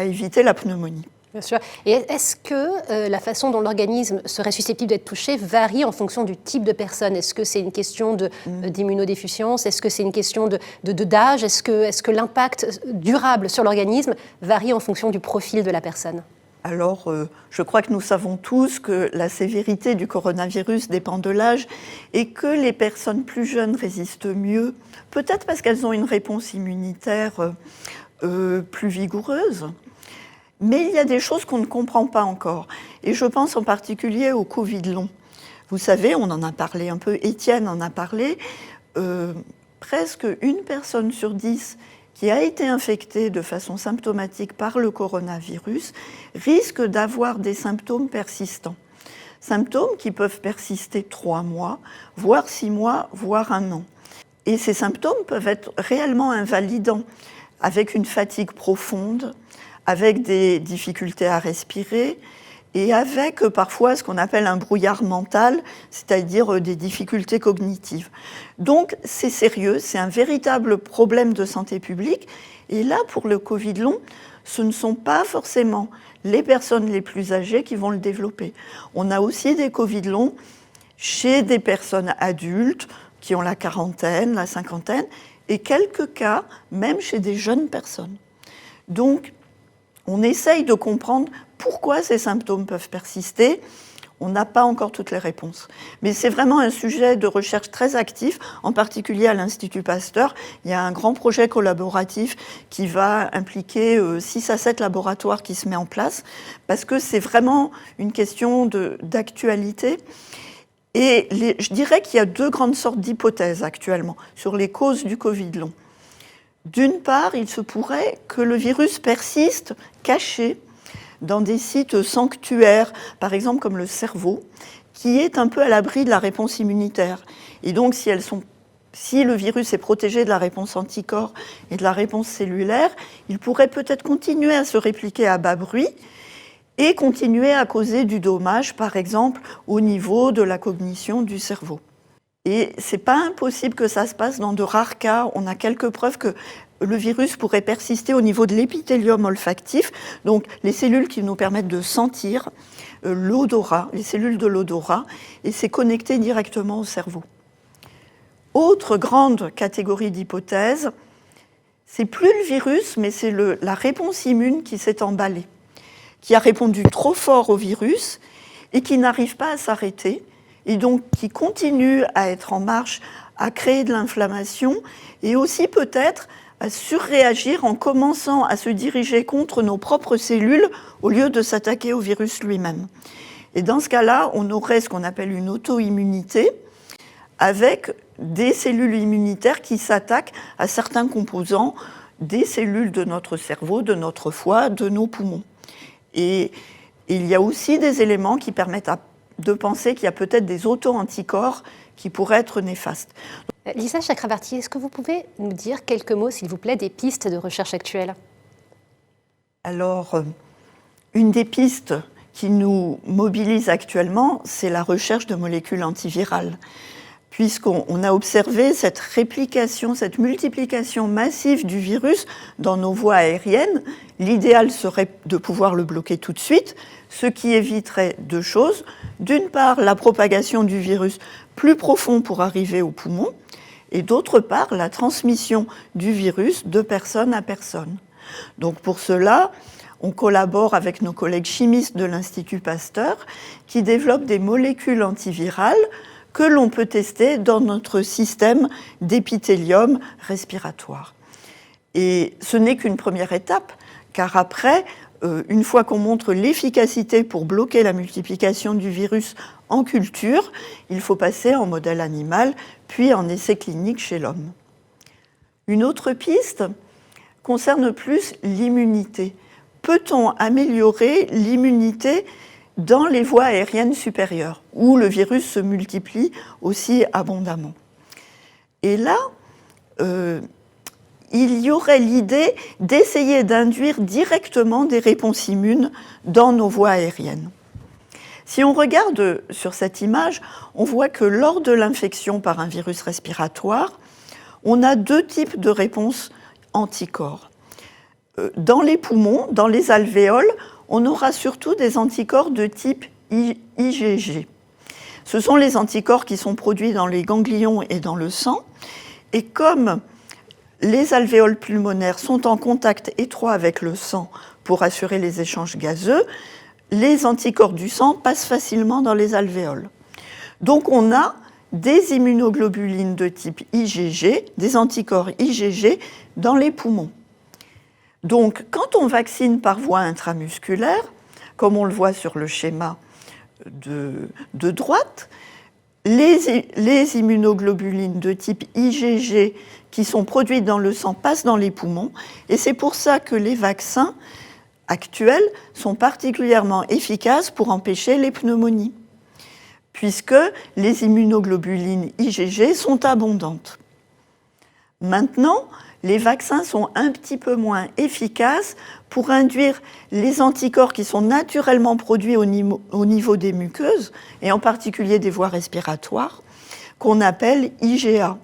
éviter la pneumonie. Bien sûr. Et est-ce que la façon dont l'organisme serait susceptible d'être touché varie en fonction du type de personne? Est-ce que c'est une question d'immunodéficience? Est-ce que c'est une question d'âge? Est-ce que l'impact durable sur l'organisme varie en fonction du profil de la personne? Alors, je crois que nous savons tous que la sévérité du coronavirus dépend de l'âge et que les personnes plus jeunes résistent mieux, peut-être parce qu'elles ont une réponse immunitaire plus vigoureuse. Mais il y a des choses qu'on ne comprend pas encore. Et je pense en particulier au Covid long. Vous savez, on en a parlé un peu, Étienne en a parlé, presque 1 personne sur 10 qui a été infectée de façon symptomatique par le coronavirus risque d'avoir des symptômes persistants. Symptômes qui peuvent persister 3 mois, voire 6 mois, voire 1 an. Et ces symptômes peuvent être réellement invalidants, avec une fatigue profonde, avec des difficultés à respirer et avec parfois ce qu'on appelle un brouillard mental, c'est-à-dire des difficultés cognitives. Donc c'est sérieux, c'est un véritable problème de santé publique. Et là, pour le Covid long, ce ne sont pas forcément les personnes les plus âgées qui vont le développer. On a aussi des Covid longs chez des personnes adultes qui ont la quarantaine, la cinquantaine, et quelques cas même chez des jeunes personnes. Donc, on essaye de comprendre pourquoi ces symptômes peuvent persister. On n'a pas encore toutes les réponses. Mais c'est vraiment un sujet de recherche très actif, en particulier à l'Institut Pasteur. Il y a un grand projet collaboratif qui va impliquer 6 à 7 laboratoires qui se met en place, parce que c'est vraiment une question d'actualité. Et je dirais qu'il y a 2 grandes sortes d'hypothèses actuellement sur les causes du Covid long. D'une part, il se pourrait que le virus persiste caché dans des sites sanctuaires, par exemple comme le cerveau, qui est un peu à l'abri de la réponse immunitaire. Et donc, si le virus est protégé de la réponse anticorps et de la réponse cellulaire, il pourrait peut-être continuer à se répliquer à bas bruit et continuer à causer du dommage, par exemple, au niveau de la cognition du cerveau. Et ce n'est pas impossible que ça se passe dans de rares cas. On a quelques preuves que le virus pourrait persister au niveau de l'épithélium olfactif, donc les cellules qui nous permettent de sentir l'odorat, les cellules de l'odorat, et c'est connecté directement au cerveau. Autre grande catégorie d'hypothèses, c'est plus le virus, mais c'est la réponse immune qui s'est emballée, qui a répondu trop fort au virus et qui n'arrive pas à s'arrêter, et donc qui continue à être en marche, à créer de l'inflammation, et aussi peut-être à surréagir en commençant à se diriger contre nos propres cellules au lieu de s'attaquer au virus lui-même. Et dans ce cas-là, on aurait ce qu'on appelle une auto-immunité, avec des cellules immunitaires qui s'attaquent à certains composants des cellules de notre cerveau, de notre foie, de nos poumons. Et il y a aussi des éléments qui permettent de penser qu'il y a peut-être des auto-anticorps qui pourraient être néfastes. Lisa Chakravarty, est-ce que vous pouvez nous dire quelques mots, s'il vous plaît, des pistes de recherche actuelles? Alors, une des pistes qui nous mobilise actuellement, c'est la recherche de molécules antivirales, puisqu'on a observé cette réplication, cette multiplication massive du virus dans nos voies aériennes. L'idéal serait de pouvoir le bloquer tout de suite, ce qui éviterait deux choses. D'une part, la propagation du virus plus profond pour arriver aux poumons, et d'autre part, la transmission du virus de personne à personne. Donc pour cela, on collabore avec nos collègues chimistes de l'Institut Pasteur qui développent des molécules antivirales que l'on peut tester dans notre système d'épithélium respiratoire. Et ce n'est qu'une première étape, car après, une fois qu'on montre l'efficacité pour bloquer la multiplication du virus en culture, il faut passer en modèle animal, puis en essai clinique chez l'homme. Une autre piste concerne plus l'immunité. Peut-on améliorer l'immunité dans les voies aériennes supérieures, où le virus se multiplie aussi abondamment? Et là, il y aurait l'idée d'essayer d'induire directement des réponses immunes dans nos voies aériennes. Si on regarde sur cette image, on voit que lors de l'infection par un virus respiratoire, on a deux types de réponses anticorps. Dans les poumons, dans les alvéoles, on aura surtout des anticorps de type IgG. Ce sont les anticorps qui sont produits dans les ganglions et dans le sang. Et comme les alvéoles pulmonaires sont en contact étroit avec le sang pour assurer les échanges gazeux, les anticorps du sang passent facilement dans les alvéoles. Donc on a des immunoglobulines de type IgG, des anticorps IgG dans les poumons. Donc quand on vaccine par voie intramusculaire, comme on le voit sur le schéma de droite, les immunoglobulines de type IgG qui sont produites dans le sang passent dans les poumons, et c'est pour ça que les vaccins actuels sont particulièrement efficaces pour empêcher les pneumonies, puisque les immunoglobulines IgG sont abondantes. Maintenant, les vaccins sont un petit peu moins efficaces pour induire les anticorps qui sont naturellement produits au niveau des muqueuses, et en particulier des voies respiratoires, qu'on appelle IgA.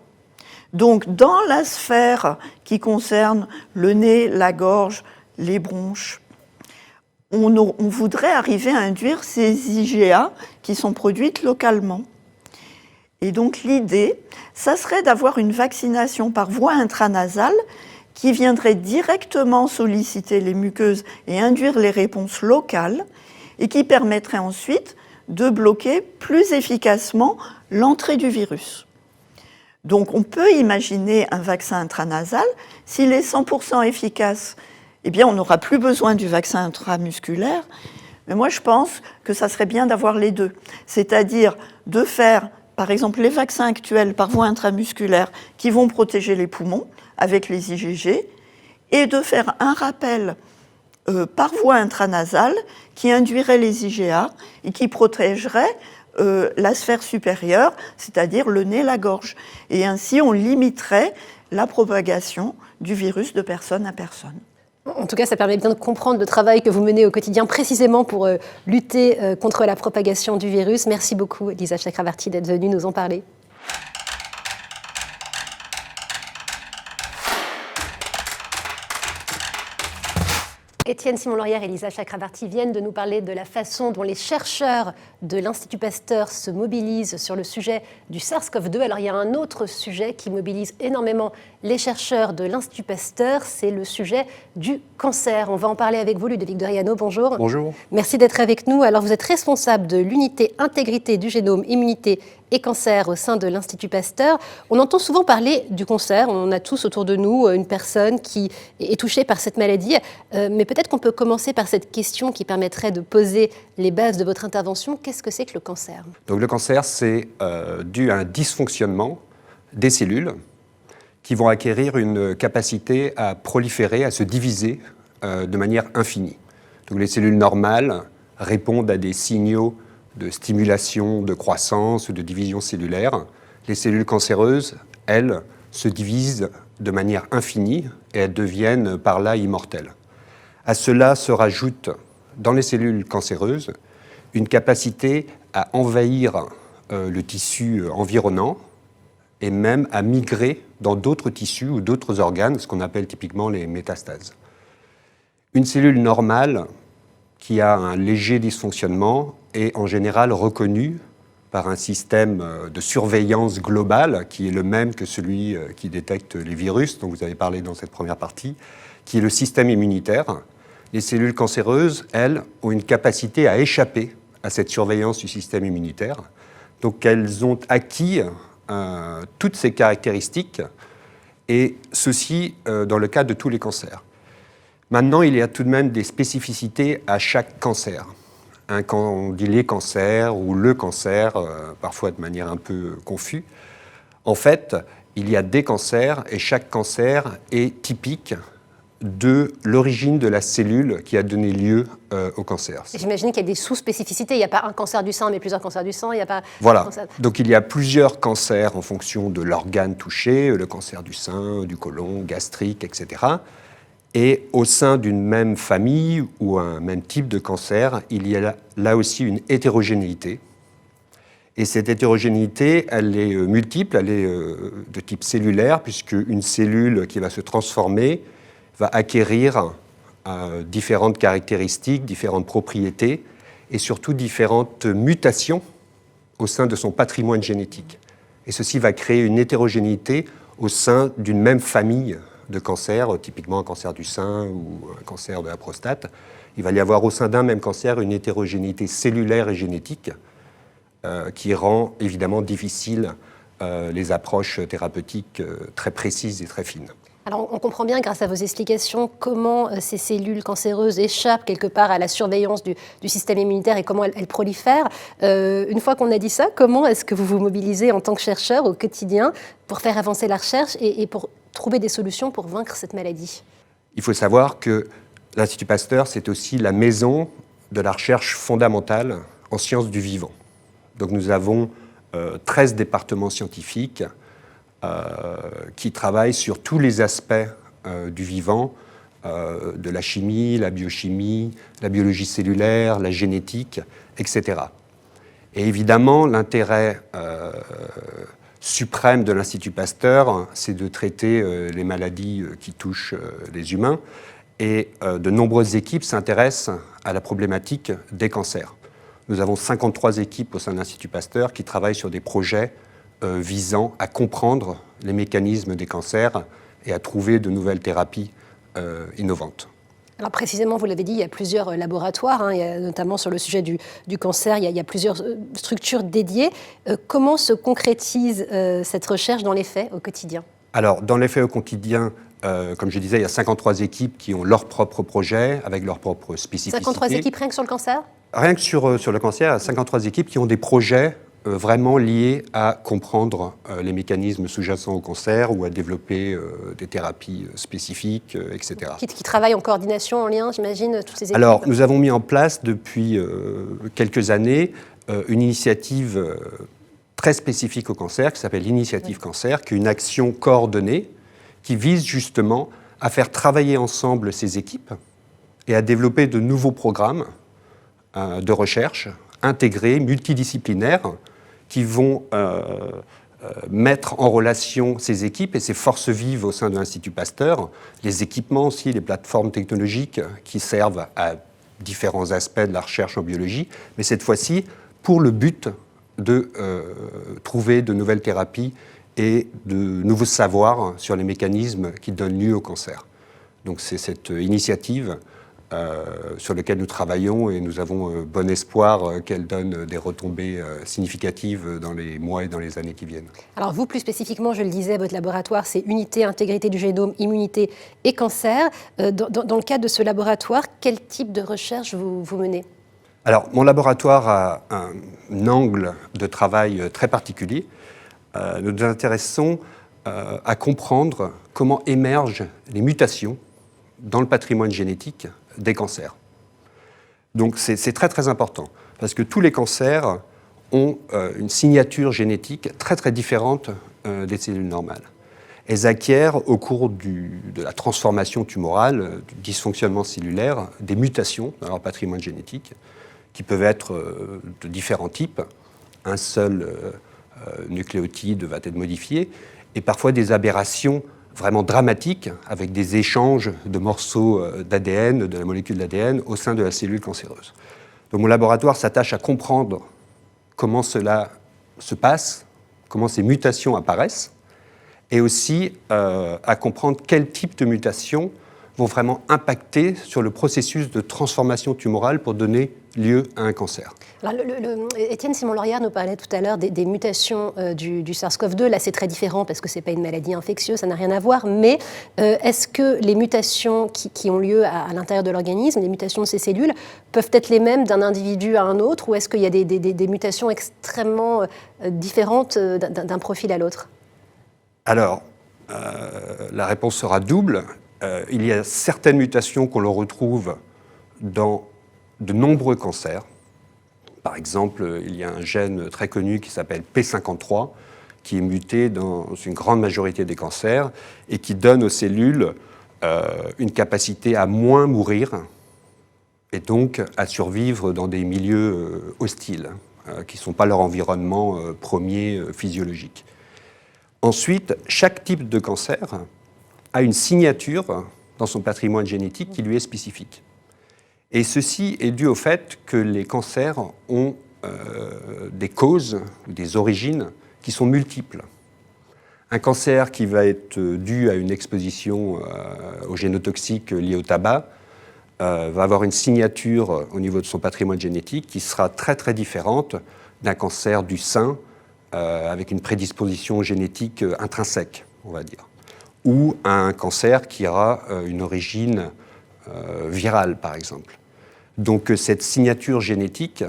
Donc, dans la sphère qui concerne le nez, la gorge, les bronches, on voudrait arriver à induire ces IgA qui sont produites localement. Et donc l'idée, ça serait d'avoir une vaccination par voie intranasale qui viendrait directement solliciter les muqueuses et induire les réponses locales, et qui permettrait ensuite de bloquer plus efficacement l'entrée du virus. Donc on peut imaginer un vaccin intranasal. S'il est 100% efficace, eh bien on n'aura plus besoin du vaccin intramusculaire. Mais moi je pense que ça serait bien d'avoir les deux. C'est-à-dire de faire, par exemple, les vaccins actuels par voie intramusculaire qui vont protéger les poumons avec les IgG, et de faire un rappel par voie intranasale qui induirait les IgA et qui protégerait la sphère supérieure, c'est-à-dire le nez, la gorge. Et ainsi, on limiterait la propagation du virus de personne à personne. En tout cas, ça permet bien de comprendre le travail que vous menez au quotidien précisément pour lutter contre la propagation du virus. Merci beaucoup, Lisa Chakravarty, d'être venue nous en parler. Étienne Simon-Laurière et Lisa Chakrabarty viennent de nous parler de la façon dont les chercheurs de l'Institut Pasteur se mobilisent sur le sujet du SARS-CoV-2. Alors il y a un autre sujet qui mobilise énormément les chercheurs de l'Institut Pasteur, c'est le sujet du cancer. On va en parler avec vous, Ludovic Doriano, bonjour. Bonjour. Merci d'être avec nous. Alors vous êtes responsable de l'unité intégrité du génome, immunité et cancer au sein de l'Institut Pasteur. On entend souvent parler du cancer, on a tous autour de nous une personne qui est touchée par cette maladie, mais peut-être qu'on peut commencer par cette question qui permettrait de poser les bases de votre intervention. Qu'est-ce que c'est que le cancer ? Donc le cancer, c'est dû à un dysfonctionnement des cellules qui vont acquérir une capacité à proliférer, à se diviser de manière infinie. Donc les cellules normales répondent à des signaux de stimulation, de croissance ou de division cellulaire. Les cellules cancéreuses, elles, se divisent de manière infinie et elles deviennent par là immortelles. À cela se rajoute, dans les cellules cancéreuses, une capacité à envahir le tissu environnant et même à migrer dans d'autres tissus ou d'autres organes, ce qu'on appelle typiquement les métastases. Une cellule normale qui a un léger dysfonctionnement est en général reconnue par un système de surveillance globale qui est le même que celui qui détecte les virus, dont vous avez parlé dans cette première partie, qui est le système immunitaire. Les cellules cancéreuses, elles, ont une capacité à échapper à cette surveillance du système immunitaire. Donc elles ont acquis toutes ces caractéristiques, et ceci dans le cas de tous les cancers. Maintenant, il y a tout de même des spécificités à chaque cancer. Quand on dit les cancers ou le cancer, parfois de manière un peu confuse, en fait, il y a des cancers et chaque cancer est typique de l'origine de la cellule qui a donné lieu au cancer. J'imagine qu'il y a des sous-spécificités. Il n'y a pas un cancer du sein, mais plusieurs cancers du sang. Il n'y a pas voilà. Cancer... Donc il y a plusieurs cancers en fonction de l'organe touché, le cancer du sein, du côlon, gastrique, etc. Et au sein d'une même famille ou un même type de cancer, il y a là aussi une hétérogénéité. Et cette hétérogénéité, elle est multiple, elle est de type cellulaire, puisque une cellule qui va se transformer va acquérir différentes caractéristiques, différentes propriétés, et surtout différentes mutations au sein de son patrimoine génétique. Et ceci va créer une hétérogénéité au sein d'une même famille de cancers, typiquement un cancer du sein ou un cancer de la prostate. Il va y avoir au sein d'un même cancer une hétérogénéité cellulaire et génétique qui rend évidemment difficile les approches thérapeutiques très précises et très fines. Alors, on comprend bien, grâce à vos explications, comment ces cellules cancéreuses échappent quelque part à la surveillance du système immunitaire et comment elles prolifèrent. Une fois qu'on a dit ça, comment est-ce que vous vous mobilisez en tant que chercheur au quotidien pour faire avancer la recherche et pour trouver des solutions pour vaincre cette maladie ? Il faut savoir que l'Institut Pasteur, c'est aussi la maison de la recherche fondamentale en sciences du vivant. Donc nous avons 13 départements scientifiques qui travaillent sur tous les aspects du vivant, de la chimie, la biochimie, la biologie cellulaire, la génétique, etc. Et évidemment, l'intérêt suprême de l'Institut Pasteur, c'est de traiter les maladies qui touchent les humains. Et de nombreuses équipes s'intéressent à la problématique des cancers. Nous avons 53 équipes au sein de l'Institut Pasteur qui travaillent sur des projets visant à comprendre les mécanismes des cancers et à trouver de nouvelles thérapies innovantes. Alors précisément, vous l'avez dit, il y a plusieurs laboratoires, il y a notamment sur le sujet du cancer, il y a plusieurs structures dédiées. Comment se concrétise cette recherche dans les faits au quotidien ? Alors, dans les faits au quotidien, comme je disais, il y a 53 équipes qui ont leurs propres projets, avec leurs propres spécificités. 53 équipes rien que sur le cancer ? Rien que sur le cancer, il y a 53 équipes qui ont des projets vraiment liés à comprendre les mécanismes sous-jacents au cancer ou à développer des thérapies spécifiques, etc. Qui travaillent en coordination, en lien, j'imagine, toutes ces équipes ? Alors, nous avons mis en place depuis quelques années une initiative très spécifique au cancer qui s'appelle l'Initiative Cancer, qui est une action coordonnée qui vise justement à faire travailler ensemble ces équipes et à développer de nouveaux programmes de recherche intégrés, multidisciplinaires, qui vont mettre en relation ces équipes et ces forces vives au sein de l'Institut Pasteur, les équipements aussi, les plateformes technologiques qui servent à différents aspects de la recherche en biologie, mais cette fois-ci pour le but de trouver de nouvelles thérapies et de nouveaux savoirs sur les mécanismes qui donnent lieu au cancer. Donc c'est cette initiative sur laquelle nous travaillons et nous avons bon espoir qu'elle donne des retombées significatives dans les mois et dans les années qui viennent. Alors vous, plus spécifiquement, je le disais, votre laboratoire, c'est unité, intégrité du génome, immunité et cancer. Dans le cadre de ce laboratoire, quel type de recherche vous menez ? Alors, mon laboratoire a un angle de travail très particulier. Nous nous intéressons à comprendre comment émergent les mutations dans le patrimoine génétique des cancers. Donc c'est très très important, parce que tous les cancers ont une signature génétique très très différente des cellules normales. Elles acquièrent au cours de la transformation tumorale, du dysfonctionnement cellulaire, des mutations dans leur patrimoine génétique, qui peuvent être de différents types. Un seul nucléotide va être modifié, et parfois des aberrations vraiment dramatiques, avec des échanges de morceaux d'ADN, de la molécule d'ADN, au sein de la cellule cancéreuse. Donc mon laboratoire s'attache à comprendre comment cela se passe, comment ces mutations apparaissent, et aussi à comprendre quel type de mutations vont vraiment impacter sur le processus de transformation tumorale pour donner lieu à un cancer. Alors, Étienne Simon-Laurière nous parlait tout à l'heure des mutations du SARS-CoV-2. Là, c'est très différent parce que ce n'est pas une maladie infectieuse, ça n'a rien à voir. Mais est-ce que les mutations qui ont lieu à l'intérieur de l'organisme, les mutations de ces cellules, peuvent être les mêmes d'un individu à un autre, ou est-ce qu'il y a des mutations extrêmement différentes d'un profil à l'autre ? Alors, la réponse sera double. Il y a certaines mutations qu'on retrouve dans de nombreux cancers. Par exemple, il y a un gène très connu qui s'appelle P53, qui est muté dans une grande majorité des cancers et qui donne aux cellules une capacité à moins mourir et donc à survivre dans des milieux hostiles, qui ne sont pas leur environnement premier physiologique. Ensuite, chaque type de cancer a une signature dans son patrimoine génétique qui lui est spécifique. Et ceci est dû au fait que les cancers ont des causes, des origines qui sont multiples. Un cancer qui va être dû à une exposition aux génotoxiques liés au tabac va avoir une signature au niveau de son patrimoine génétique qui sera très très différente d'un cancer du sein avec une prédisposition génétique intrinsèque, on va dire, ou un cancer qui aura une origine virale, par exemple. Donc cette signature génétique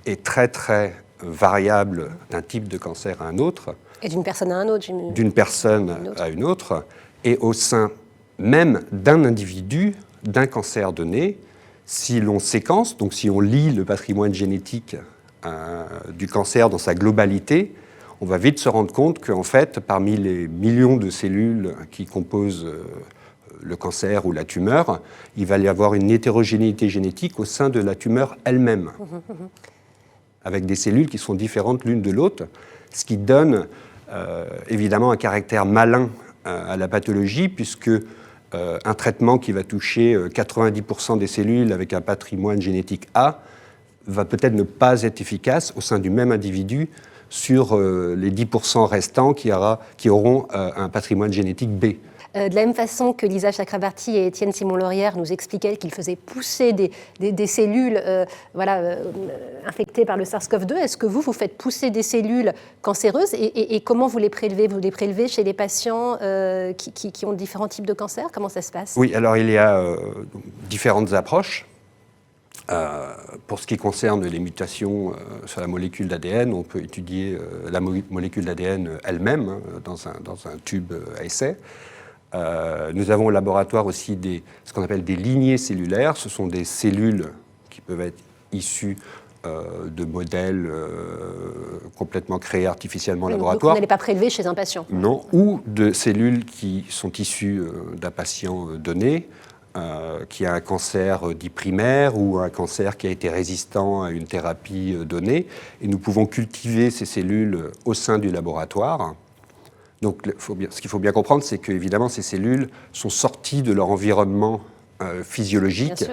est très très variable d'un type de cancer à un autre. Et d'une personne à un autre. D'une personne à une autre. Et au sein même d'un individu, d'un cancer donné, si l'on séquence, donc si on lit le patrimoine génétique du cancer dans sa globalité, on va vite se rendre compte qu'en fait, parmi les millions de cellules qui composent le cancer ou la tumeur, il va y avoir une hétérogénéité génétique au sein de la tumeur elle-même, avec des cellules qui sont différentes l'une de l'autre, ce qui donne évidemment un caractère malin à la pathologie, puisque un traitement qui va toucher 90% des cellules avec un patrimoine génétique A va peut-être ne pas être efficace au sein du même individu sur les 10% restants qui auront un patrimoine génétique B. De la même façon que Lisa Chakrabarty et Étienne Simon-Laurière nous expliquaient qu'ils faisaient pousser des cellules infectées par le SARS-CoV-2, est-ce que vous faites pousser des cellules cancéreuses et comment vous les prélevez ? Vous les prélevez chez les patients qui ont différents types de cancers ? Comment ça se passe ? Oui, alors il y a différentes approches. Pour ce qui concerne les mutations sur la molécule d'ADN, on peut étudier la molécule d'ADN elle-même dans un tube à essai. Nous avons au laboratoire aussi ce qu'on appelle des lignées cellulaires. Ce sont des cellules qui peuvent être issues de modèles complètement créés artificiellement au laboratoire. Donc vous n'allez pas prélever chez un patient ? Non, ou de cellules qui sont issues d'un patient donné. qui a un cancer dit primaire ou un cancer qui a été résistant à une thérapie donnée. Et nous pouvons cultiver ces cellules au sein du laboratoire. Donc ce qu'il faut bien comprendre, c'est qu'évidemment, ces cellules sont sorties de leur environnement physiologique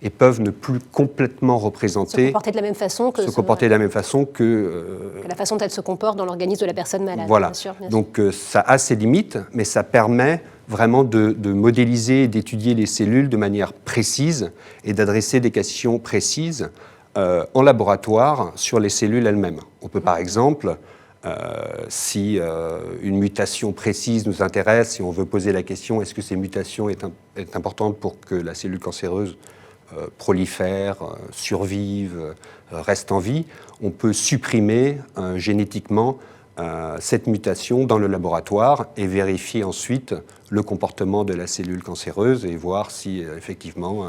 et peuvent ne plus complètement représenter... Se comporter de la même façon que... Se comporter de la même façon que la façon dont elle se comporte dans l'organisme de la personne malade. Voilà. Bien sûr. Donc ça a ses limites, mais ça permet vraiment de modéliser et d'étudier les cellules de manière précise et d'adresser des questions précises en laboratoire sur les cellules elles-mêmes. On peut par exemple, si une mutation précise nous intéresse, si on veut poser la question est-ce que ces mutations est importante pour que la cellule cancéreuse prolifère, survive, reste en vie, on peut supprimer génétiquement cette mutation dans le laboratoire et vérifier ensuite le comportement de la cellule cancéreuse et voir si effectivement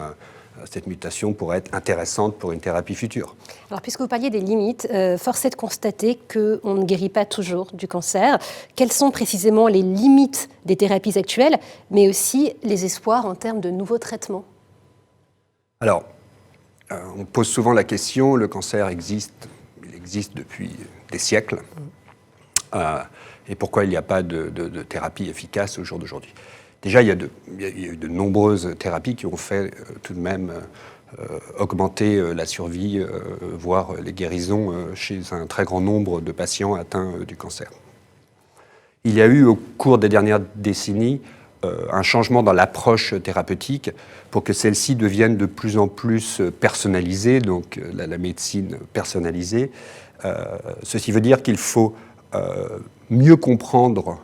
cette mutation pourrait être intéressante pour une thérapie future. Alors, puisque vous parliez des limites, force est de constater qu'on ne guérit pas toujours du cancer. Quelles sont précisément les limites des thérapies actuelles, mais aussi les espoirs en termes de nouveaux traitements? Alors, on pose souvent la question, le cancer existe, il existe depuis des siècles, et pourquoi il n'y a pas de thérapie efficace au jour d'aujourd'hui? Déjà, il y a eu de nombreuses thérapies qui ont fait tout de même augmenter la survie, voire les guérisons chez un très grand nombre de patients atteints du cancer. Il y a eu au cours des dernières décennies un changement dans l'approche thérapeutique pour que celle-ci devienne de plus en plus personnalisée, donc la médecine personnalisée. Ceci veut dire qu'il faut mieux comprendre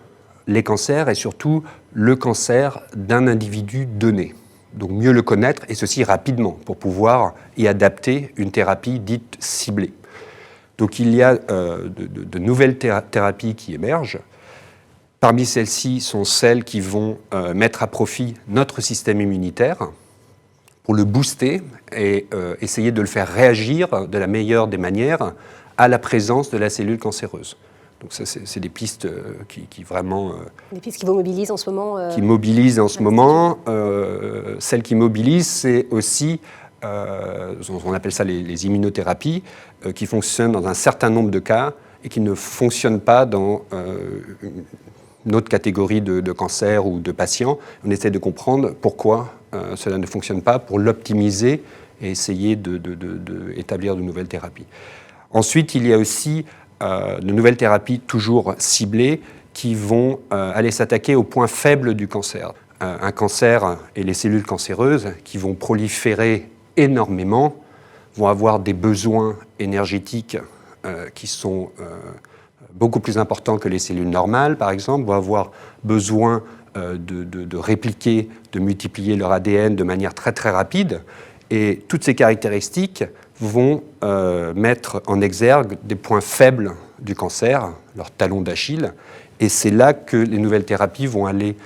les cancers et surtout le cancer d'un individu donné. Donc mieux le connaître et ceci rapidement pour pouvoir y adapter une thérapie dite ciblée. Donc il y a de nouvelles thérapies qui émergent. Parmi celles-ci sont celles qui vont mettre à profit notre système immunitaire pour le booster et essayer de le faire réagir de la meilleure des manières à la présence de la cellule cancéreuse. Donc ça, c'est des pistes qui vraiment... Des pistes qui vous mobilisent en ce moment Qui mobilisent en ce moment. Celles qui mobilisent, c'est aussi, on appelle ça les immunothérapies, qui fonctionnent dans un certain nombre de cas et qui ne fonctionnent pas dans une autre catégorie de cancer ou de patients. On essaie de comprendre pourquoi cela ne fonctionne pas pour l'optimiser et essayer d'établir de nouvelles thérapies. Ensuite, il y a aussi de nouvelles thérapies toujours ciblées qui vont aller s'attaquer aux points faibles du cancer. Un cancer et les cellules cancéreuses qui vont proliférer énormément, vont avoir des besoins énergétiques qui sont beaucoup plus importants que les cellules normales, par exemple, vont avoir besoin de répliquer, de multiplier leur ADN de manière très très rapide. Et toutes ces caractéristiques vont mettre en exergue des points faibles du cancer, leur talon d'Achille. Et c'est là que les nouvelles thérapies vont aller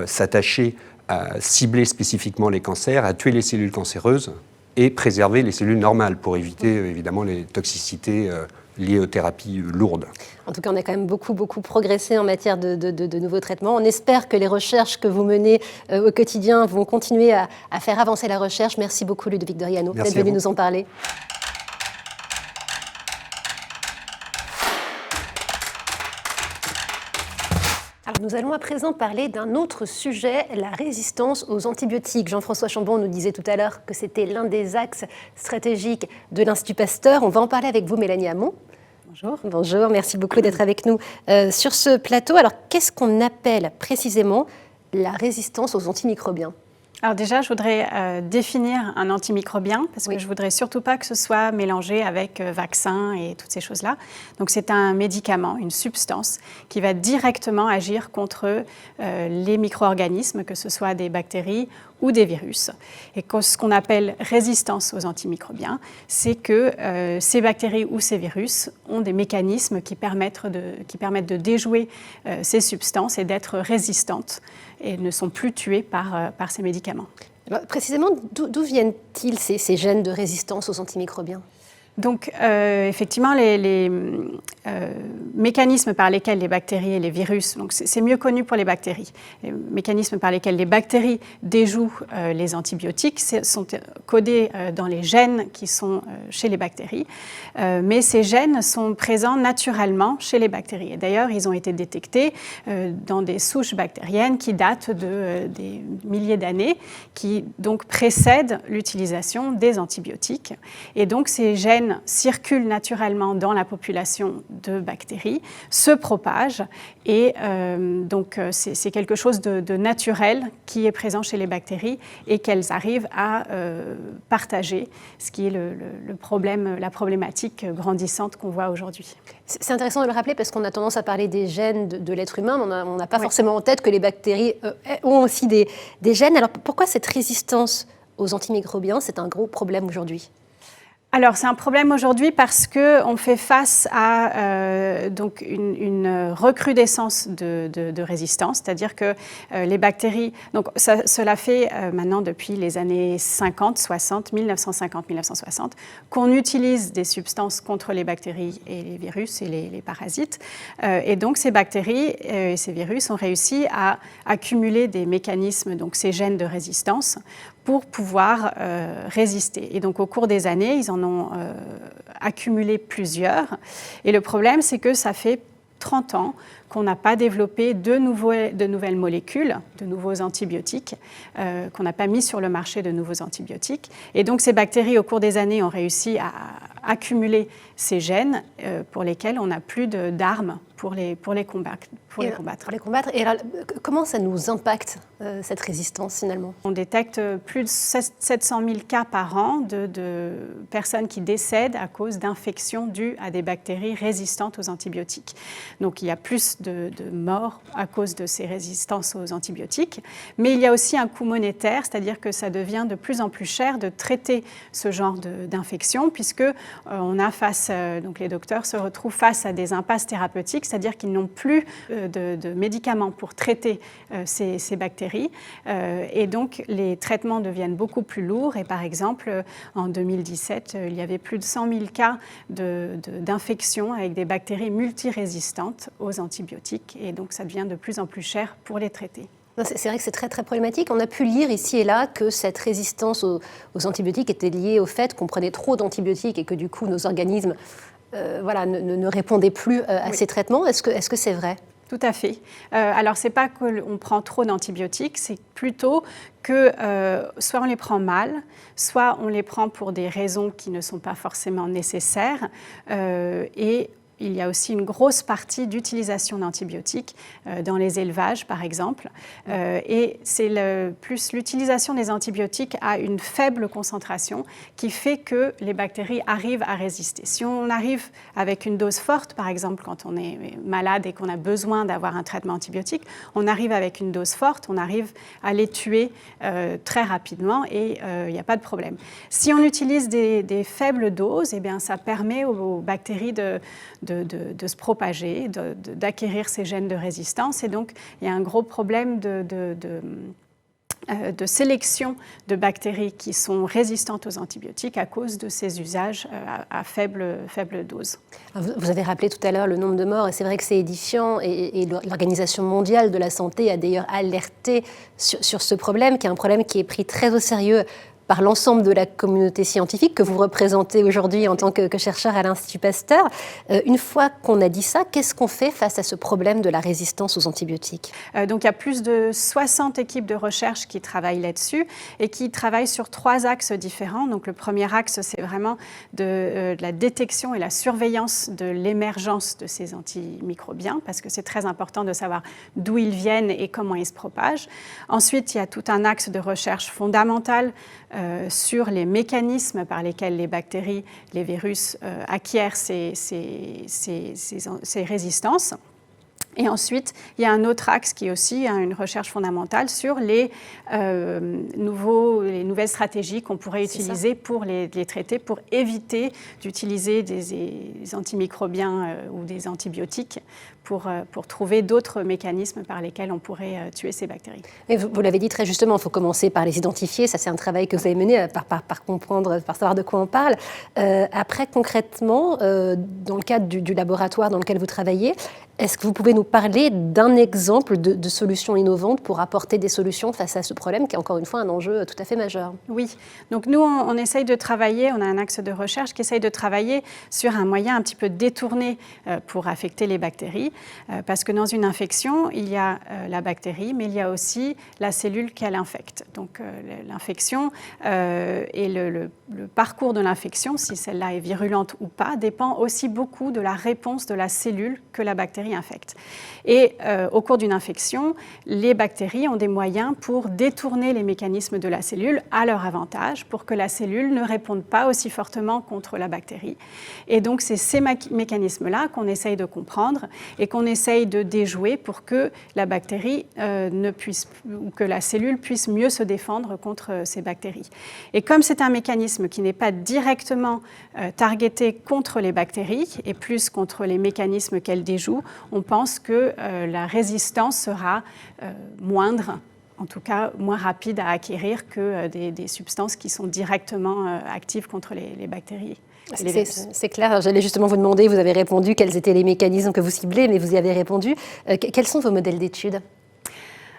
s'attacher à cibler spécifiquement les cancers, à tuer les cellules cancéreuses et préserver les cellules normales pour éviter évidemment les toxicités liées aux thérapies lourdes. En tout cas, on a quand même beaucoup progressé en matière de nouveaux traitements. On espère que les recherches que vous menez au quotidien vont continuer à faire avancer la recherche. Merci beaucoup, Ludovic Doriano, d'être venu nous en parler. Alors, nous allons à présent parler d'un autre sujet, la résistance aux antibiotiques. Jean-François Chambon nous disait tout à l'heure que c'était l'un des axes stratégiques de l'Institut Pasteur. On va en parler avec vous, Mélanie Hamon. Bonjour. Bonjour, merci beaucoup d'être avec nous sur ce plateau. Alors, qu'est-ce qu'on appelle précisément la résistance aux antimicrobiens ? Alors déjà, je voudrais définir un antimicrobien, parce que je ne voudrais surtout pas que ce soit mélangé avec vaccin et toutes ces choses-là. Donc c'est un médicament, une substance qui va directement agir contre les micro-organismes, que ce soit des bactéries ou des virus. Et ce qu'on appelle résistance aux antimicrobiens, c'est que ces bactéries ou ces virus ont des mécanismes qui permettent de déjouer ces substances et d'être résistantes et ne sont plus tuées par ces médicaments. Alors, précisément, d'où viennent-ils ces gènes de résistance aux antimicrobiens ? Donc, effectivement, les mécanismes par lesquels les bactéries et les virus, donc c'est mieux connu pour les bactéries, les mécanismes par lesquels les bactéries déjouent les antibiotiques sont codés dans les gènes qui sont chez les bactéries, mais ces gènes sont présents naturellement chez les bactéries. Et d'ailleurs, ils ont été détectés dans des souches bactériennes qui datent de des milliers d'années, qui donc précèdent l'utilisation des antibiotiques. Et donc, ces gènes circulent naturellement dans la population de bactéries, se propagent et donc c'est quelque chose de naturel qui est présent chez les bactéries et qu'elles arrivent à partager, ce qui est le problème, la problématique grandissante qu'on voit aujourd'hui. C'est intéressant de le rappeler parce qu'on a tendance à parler des gènes de l'être humain, mais on n'a pas forcément en tête que les bactéries ont aussi des gènes. Alors pourquoi cette résistance aux antimicrobiens, c'est un gros problème aujourd'hui ? Alors, c'est un problème aujourd'hui parce qu'on fait face à donc une recrudescence de résistance, c'est-à-dire que les bactéries, donc cela fait maintenant depuis les années 50, 60, 1950-1960, qu'on utilise des substances contre les bactéries et les virus et les parasites. Et donc, ces bactéries et ces virus ont réussi à accumuler des mécanismes, donc ces gènes de résistance, pour pouvoir résister. Et donc, au cours des années, ils en ont accumulé plusieurs. Et le problème, c'est que ça fait 30 ans qu'on n'a pas développé de nouvelles molécules, de nouveaux antibiotiques, qu'on n'a pas mis sur le marché de nouveaux antibiotiques. Et donc, ces bactéries, au cours des années, ont réussi à accumuler ces gènes pour lesquels on n'a plus d'armes pour les combattre. Et alors, comment ça nous impacte, cette résistance, finalement ? On détecte plus de 700 000 cas par an de personnes qui décèdent à cause d'infections dues à des bactéries résistantes aux antibiotiques. Donc, il y a plus de morts à cause de ces résistances aux antibiotiques. Mais il y a aussi un coût monétaire, c'est-à-dire que ça devient de plus en plus cher de traiter ce genre d'infection, puisque on a donc les docteurs se retrouvent face à des impasses thérapeutiques, c'est-à-dire qu'ils n'ont plus de médicaments pour traiter ces bactéries. Et donc, les traitements deviennent beaucoup plus lourds. Et par exemple, en 2017, il y avait plus de 100 000 cas d'infections avec des bactéries multirésistantes aux antibiotiques. Et donc, ça devient de plus en plus cher pour les traiter. C'est vrai que c'est très, très problématique. On a pu lire ici et là que cette résistance aux antibiotiques était liée au fait qu'on prenait trop d'antibiotiques et que du coup, nos organismes ne répondaient plus à ces traitements. Est-ce que c'est vrai ? Tout à fait. Alors, ce n'est pas qu'on prend trop d'antibiotiques, c'est plutôt que soit on les prend mal, soit on les prend pour des raisons qui ne sont pas forcément nécessaires. Et il y a aussi une grosse partie d'utilisation d'antibiotiques dans les élevages, par exemple. Et c'est plus l'utilisation des antibiotiques à une faible concentration qui fait que les bactéries arrivent à résister. Si on arrive avec une dose forte, par exemple, quand on est malade et qu'on a besoin d'avoir un traitement antibiotique, on arrive avec une dose forte, on arrive à les tuer très rapidement et il n'y a pas de problème. Si on utilise des faibles doses, eh bien, ça permet aux bactéries de se propager, d'acquérir ces gènes de résistance. Et donc, il y a un gros problème de sélection de bactéries qui sont résistantes aux antibiotiques à cause de ces usages à faible dose. Vous avez rappelé tout à l'heure le nombre de morts, et c'est vrai que c'est édifiant, et l'Organisation mondiale de la santé a d'ailleurs alerté sur ce problème, qui est un problème qui est pris très au sérieux par l'ensemble de la communauté scientifique que vous représentez aujourd'hui en tant que chercheur à l'Institut Pasteur. Une fois qu'on a dit ça, qu'est-ce qu'on fait face à ce problème de la résistance aux antibiotiques ? Donc, il y a plus de 60 équipes de recherche qui travaillent là-dessus et qui travaillent sur 3 axes différents. Donc, le premier axe, c'est vraiment de la détection et la surveillance de l'émergence de ces antimicrobiens, parce que c'est très important de savoir d'où ils viennent et comment ils se propagent. Ensuite, il y a tout un axe de recherche fondamentale sur les mécanismes par lesquels les bactéries, les virus acquièrent ces résistances. Et ensuite, il y a un autre axe qui est aussi une recherche fondamentale sur les nouvelles stratégies qu'on pourrait utiliser pour les traiter, pour éviter d'utiliser des antimicrobiens ou des antibiotiques pour trouver d'autres mécanismes par lesquels on pourrait tuer ces bactéries. Et vous l'avez dit très justement, il faut commencer par les identifier. Ça, c'est un travail que vous avez mené par comprendre, par savoir de quoi on parle. Après, concrètement, dans le cadre du laboratoire dans lequel vous travaillez, est-ce que vous pouvez nous parler d'un exemple de solution innovante pour apporter des solutions face à ce problème qui est encore une fois un enjeu tout à fait majeur? Oui, donc nous on essaye de travailler, on a un axe de recherche qui essaye de travailler sur un moyen un petit peu détourné pour affecter les bactéries, parce que dans une infection, il y a la bactérie, mais il y a aussi la cellule qu'elle infecte. Donc l'infection et le parcours de l'infection, si celle-là est virulente ou pas, dépend aussi beaucoup de la réponse de la cellule que la bactérie infecte. Et au cours d'une infection, les bactéries ont des moyens pour détourner les mécanismes de la cellule à leur avantage, pour que la cellule ne réponde pas aussi fortement contre la bactérie. Et donc c'est ces mécanismes-là qu'on essaye de comprendre et qu'on essaye de déjouer pour que la bactérie ou que la cellule puisse mieux se défendre contre ces bactéries. Et comme c'est un mécanisme qui n'est pas directement targeté contre les bactéries et plus contre les mécanismes qu'elles déjouent, on pense que la résistance sera moindre, en tout cas moins rapide à acquérir que des substances qui sont directement actives contre les bactéries. C'est clair, j'allais justement vous demander, vous avez répondu quels étaient les mécanismes que vous ciblez, mais vous y avez répondu. Quels sont vos modèles d'études ?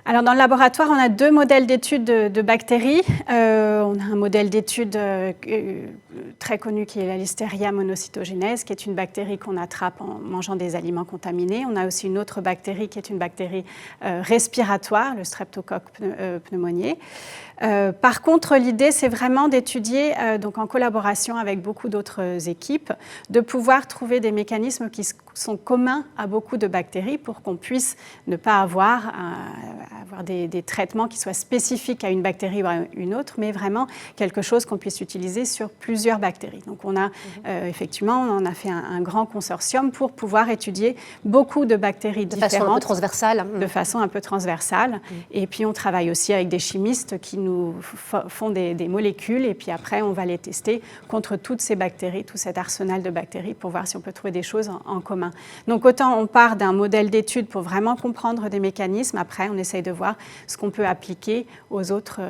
Alors dans le laboratoire, on a 2 modèles d'études de bactéries. On a un modèle d'étude très connu qui est la Listeria monocytogenes, qui est une bactérie qu'on attrape en mangeant des aliments contaminés. On a aussi une autre bactérie qui est une bactérie respiratoire, le Streptocoque pneumoniae. Par contre, l'idée, c'est vraiment d'étudier, donc en collaboration avec beaucoup d'autres équipes, de pouvoir trouver des mécanismes qui sont communs à beaucoup de bactéries pour qu'on puisse ne pas avoir des traitements qui soient spécifiques à une bactérie ou à une autre, mais vraiment quelque chose qu'on puisse utiliser sur plusieurs bactéries. Donc on a effectivement, on a fait un grand consortium pour pouvoir étudier beaucoup de bactéries différentes. De façon un peu transversale. De façon un peu transversale. Et puis on travaille aussi avec des chimistes qui nous font des molécules et puis après on va les tester contre toutes ces bactéries, tout cet arsenal de bactéries pour voir si on peut trouver des choses en commun. Donc autant on part d'un modèle d'étude pour vraiment comprendre des mécanismes, après on essaye de voir ce qu'on peut appliquer aux autres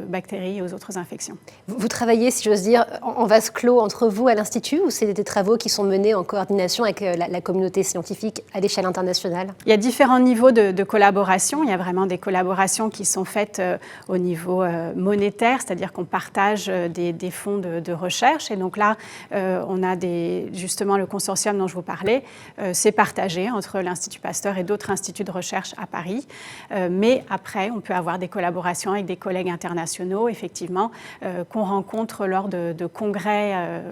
bactéries et aux autres infections. Vous travaillez, si j'ose dire, en vase clos entre vous à l'Institut ou c'est des travaux qui sont menés en coordination avec la communauté scientifique à l'échelle internationale? Il y a différents niveaux de collaboration. Il y a vraiment des collaborations qui sont faites au niveau monétaire, c'est-à-dire qu'on partage des fonds de recherche. Et donc là, on a justement le consortium dont je vous parlais, c'est partagé entre l'Institut Pasteur et d'autres instituts de recherche à Paris. Mais après, on peut avoir des collaborations avec des collègues internationaux, effectivement, qu'on rencontre lors de congrès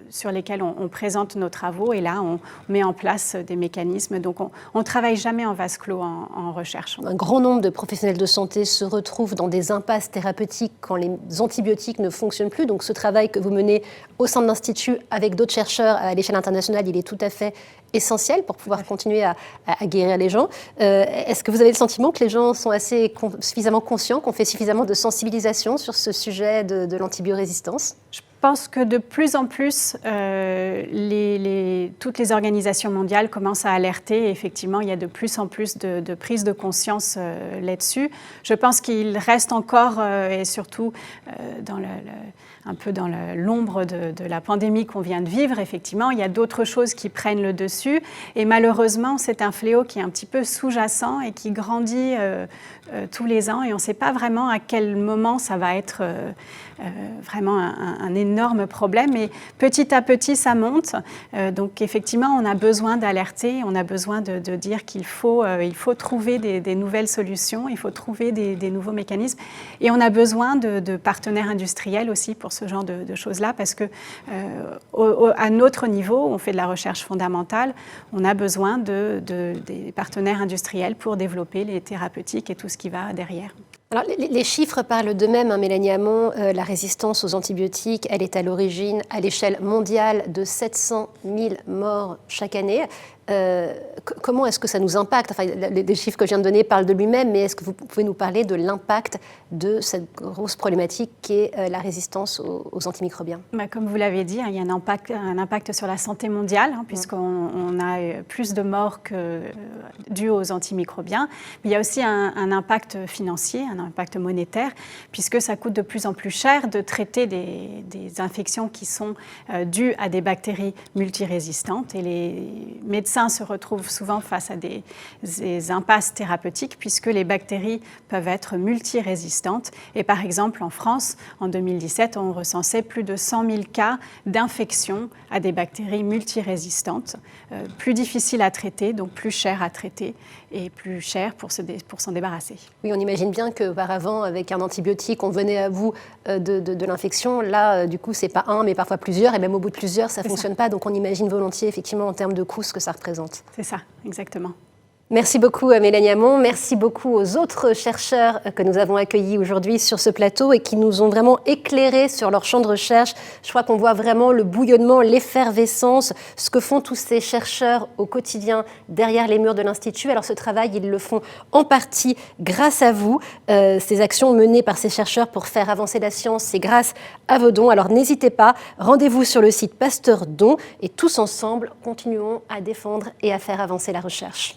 sur lesquels on présente nos travaux. Et là, on met en place des mécanismes. Donc, on ne travaille jamais en vase clos en recherche. Un grand nombre de professionnels de santé se retrouvent dans des impasses thérapeutiques quand les antibiotiques ne fonctionnent plus. Donc, ce travail que vous menez au sein de l'Institut avec d'autres chercheurs à l'échelle internationale, il est tout à fait essentiel pour pouvoir continuer à guérir les gens. Est-ce que vous avez le sentiment que les gens sont suffisamment conscients, qu'on fait suffisamment de sensibilisation sur ce sujet de l'antibiorésistance ? Je pense que de plus en plus, toutes les organisations mondiales commencent à alerter. Et effectivement, il y a de plus en plus de prise de conscience là-dessus. Je pense qu'il reste encore, et surtout un peu dans l'ombre de la pandémie qu'on vient de vivre, effectivement, il y a d'autres choses qui prennent le dessus. Et malheureusement, c'est un fléau qui est un petit peu sous-jacent et qui grandit tous les ans. Et on ne sait pas vraiment à quel moment ça va être vraiment un énorme problème. Et petit à petit, ça monte. Donc effectivement, on a besoin d'alerter, on a besoin de dire qu'il faut trouver des nouvelles solutions, il faut trouver des nouveaux mécanismes. Et on a besoin de partenaires industriels aussi pour ce genre de choses-là, parce que à notre niveau, on fait de la recherche fondamentale, on a besoin des partenaires industriels pour développer les thérapeutiques et tout ce qui va derrière. Alors, les chiffres parlent d'eux-mêmes, Mélanie Hamon. La résistance aux antibiotiques, elle est à l'origine, à l'échelle mondiale, de 700 000 morts chaque année. comment est-ce que ça nous impacte? Enfin, les chiffres que je viens de donner parlent de lui-même, mais est-ce que vous pouvez nous parler de l'impact de cette grosse problématique qui est la résistance aux antimicrobiens? Comme vous l'avez dit, il y a un impact sur la santé mondiale, puisqu'on a plus de morts dues aux antimicrobiens. Mais il y a aussi un impact financier, un impact monétaire, puisque ça coûte de plus en plus cher de traiter des infections qui sont dues à des bactéries multirésistantes. Et les médecins se retrouvent souvent face à des impasses thérapeutiques, puisque les bactéries peuvent être multirésistantes. Et par exemple, en France, en 2017, on recensait plus de 100 000 cas d'infection à des bactéries multirésistantes, plus difficiles à traiter, donc plus cher à traiter et plus cher pour s'en débarrasser. Oui, on imagine bien qu'auparavant, avec un antibiotique, on venait à bout de l'infection. Là, du coup, c'est pas un, mais parfois plusieurs, et même au bout de plusieurs, ça ne fonctionne pas. Donc on imagine volontiers, effectivement, en termes de coûts, ce que ça représente. C'est ça, exactement. Merci beaucoup à Mélanie Hamon, merci beaucoup aux autres chercheurs que nous avons accueillis aujourd'hui sur ce plateau et qui nous ont vraiment éclairés sur leur champ de recherche. Je crois qu'on voit vraiment le bouillonnement, l'effervescence, ce que font tous ces chercheurs au quotidien derrière les murs de l'Institut. Alors ce travail, ils le font en partie grâce à vous. Ces actions menées par ces chercheurs pour faire avancer la science, c'est grâce à vos dons. Alors n'hésitez pas, rendez-vous sur le site Pasteur Dons et tous ensemble, continuons à défendre et à faire avancer la recherche.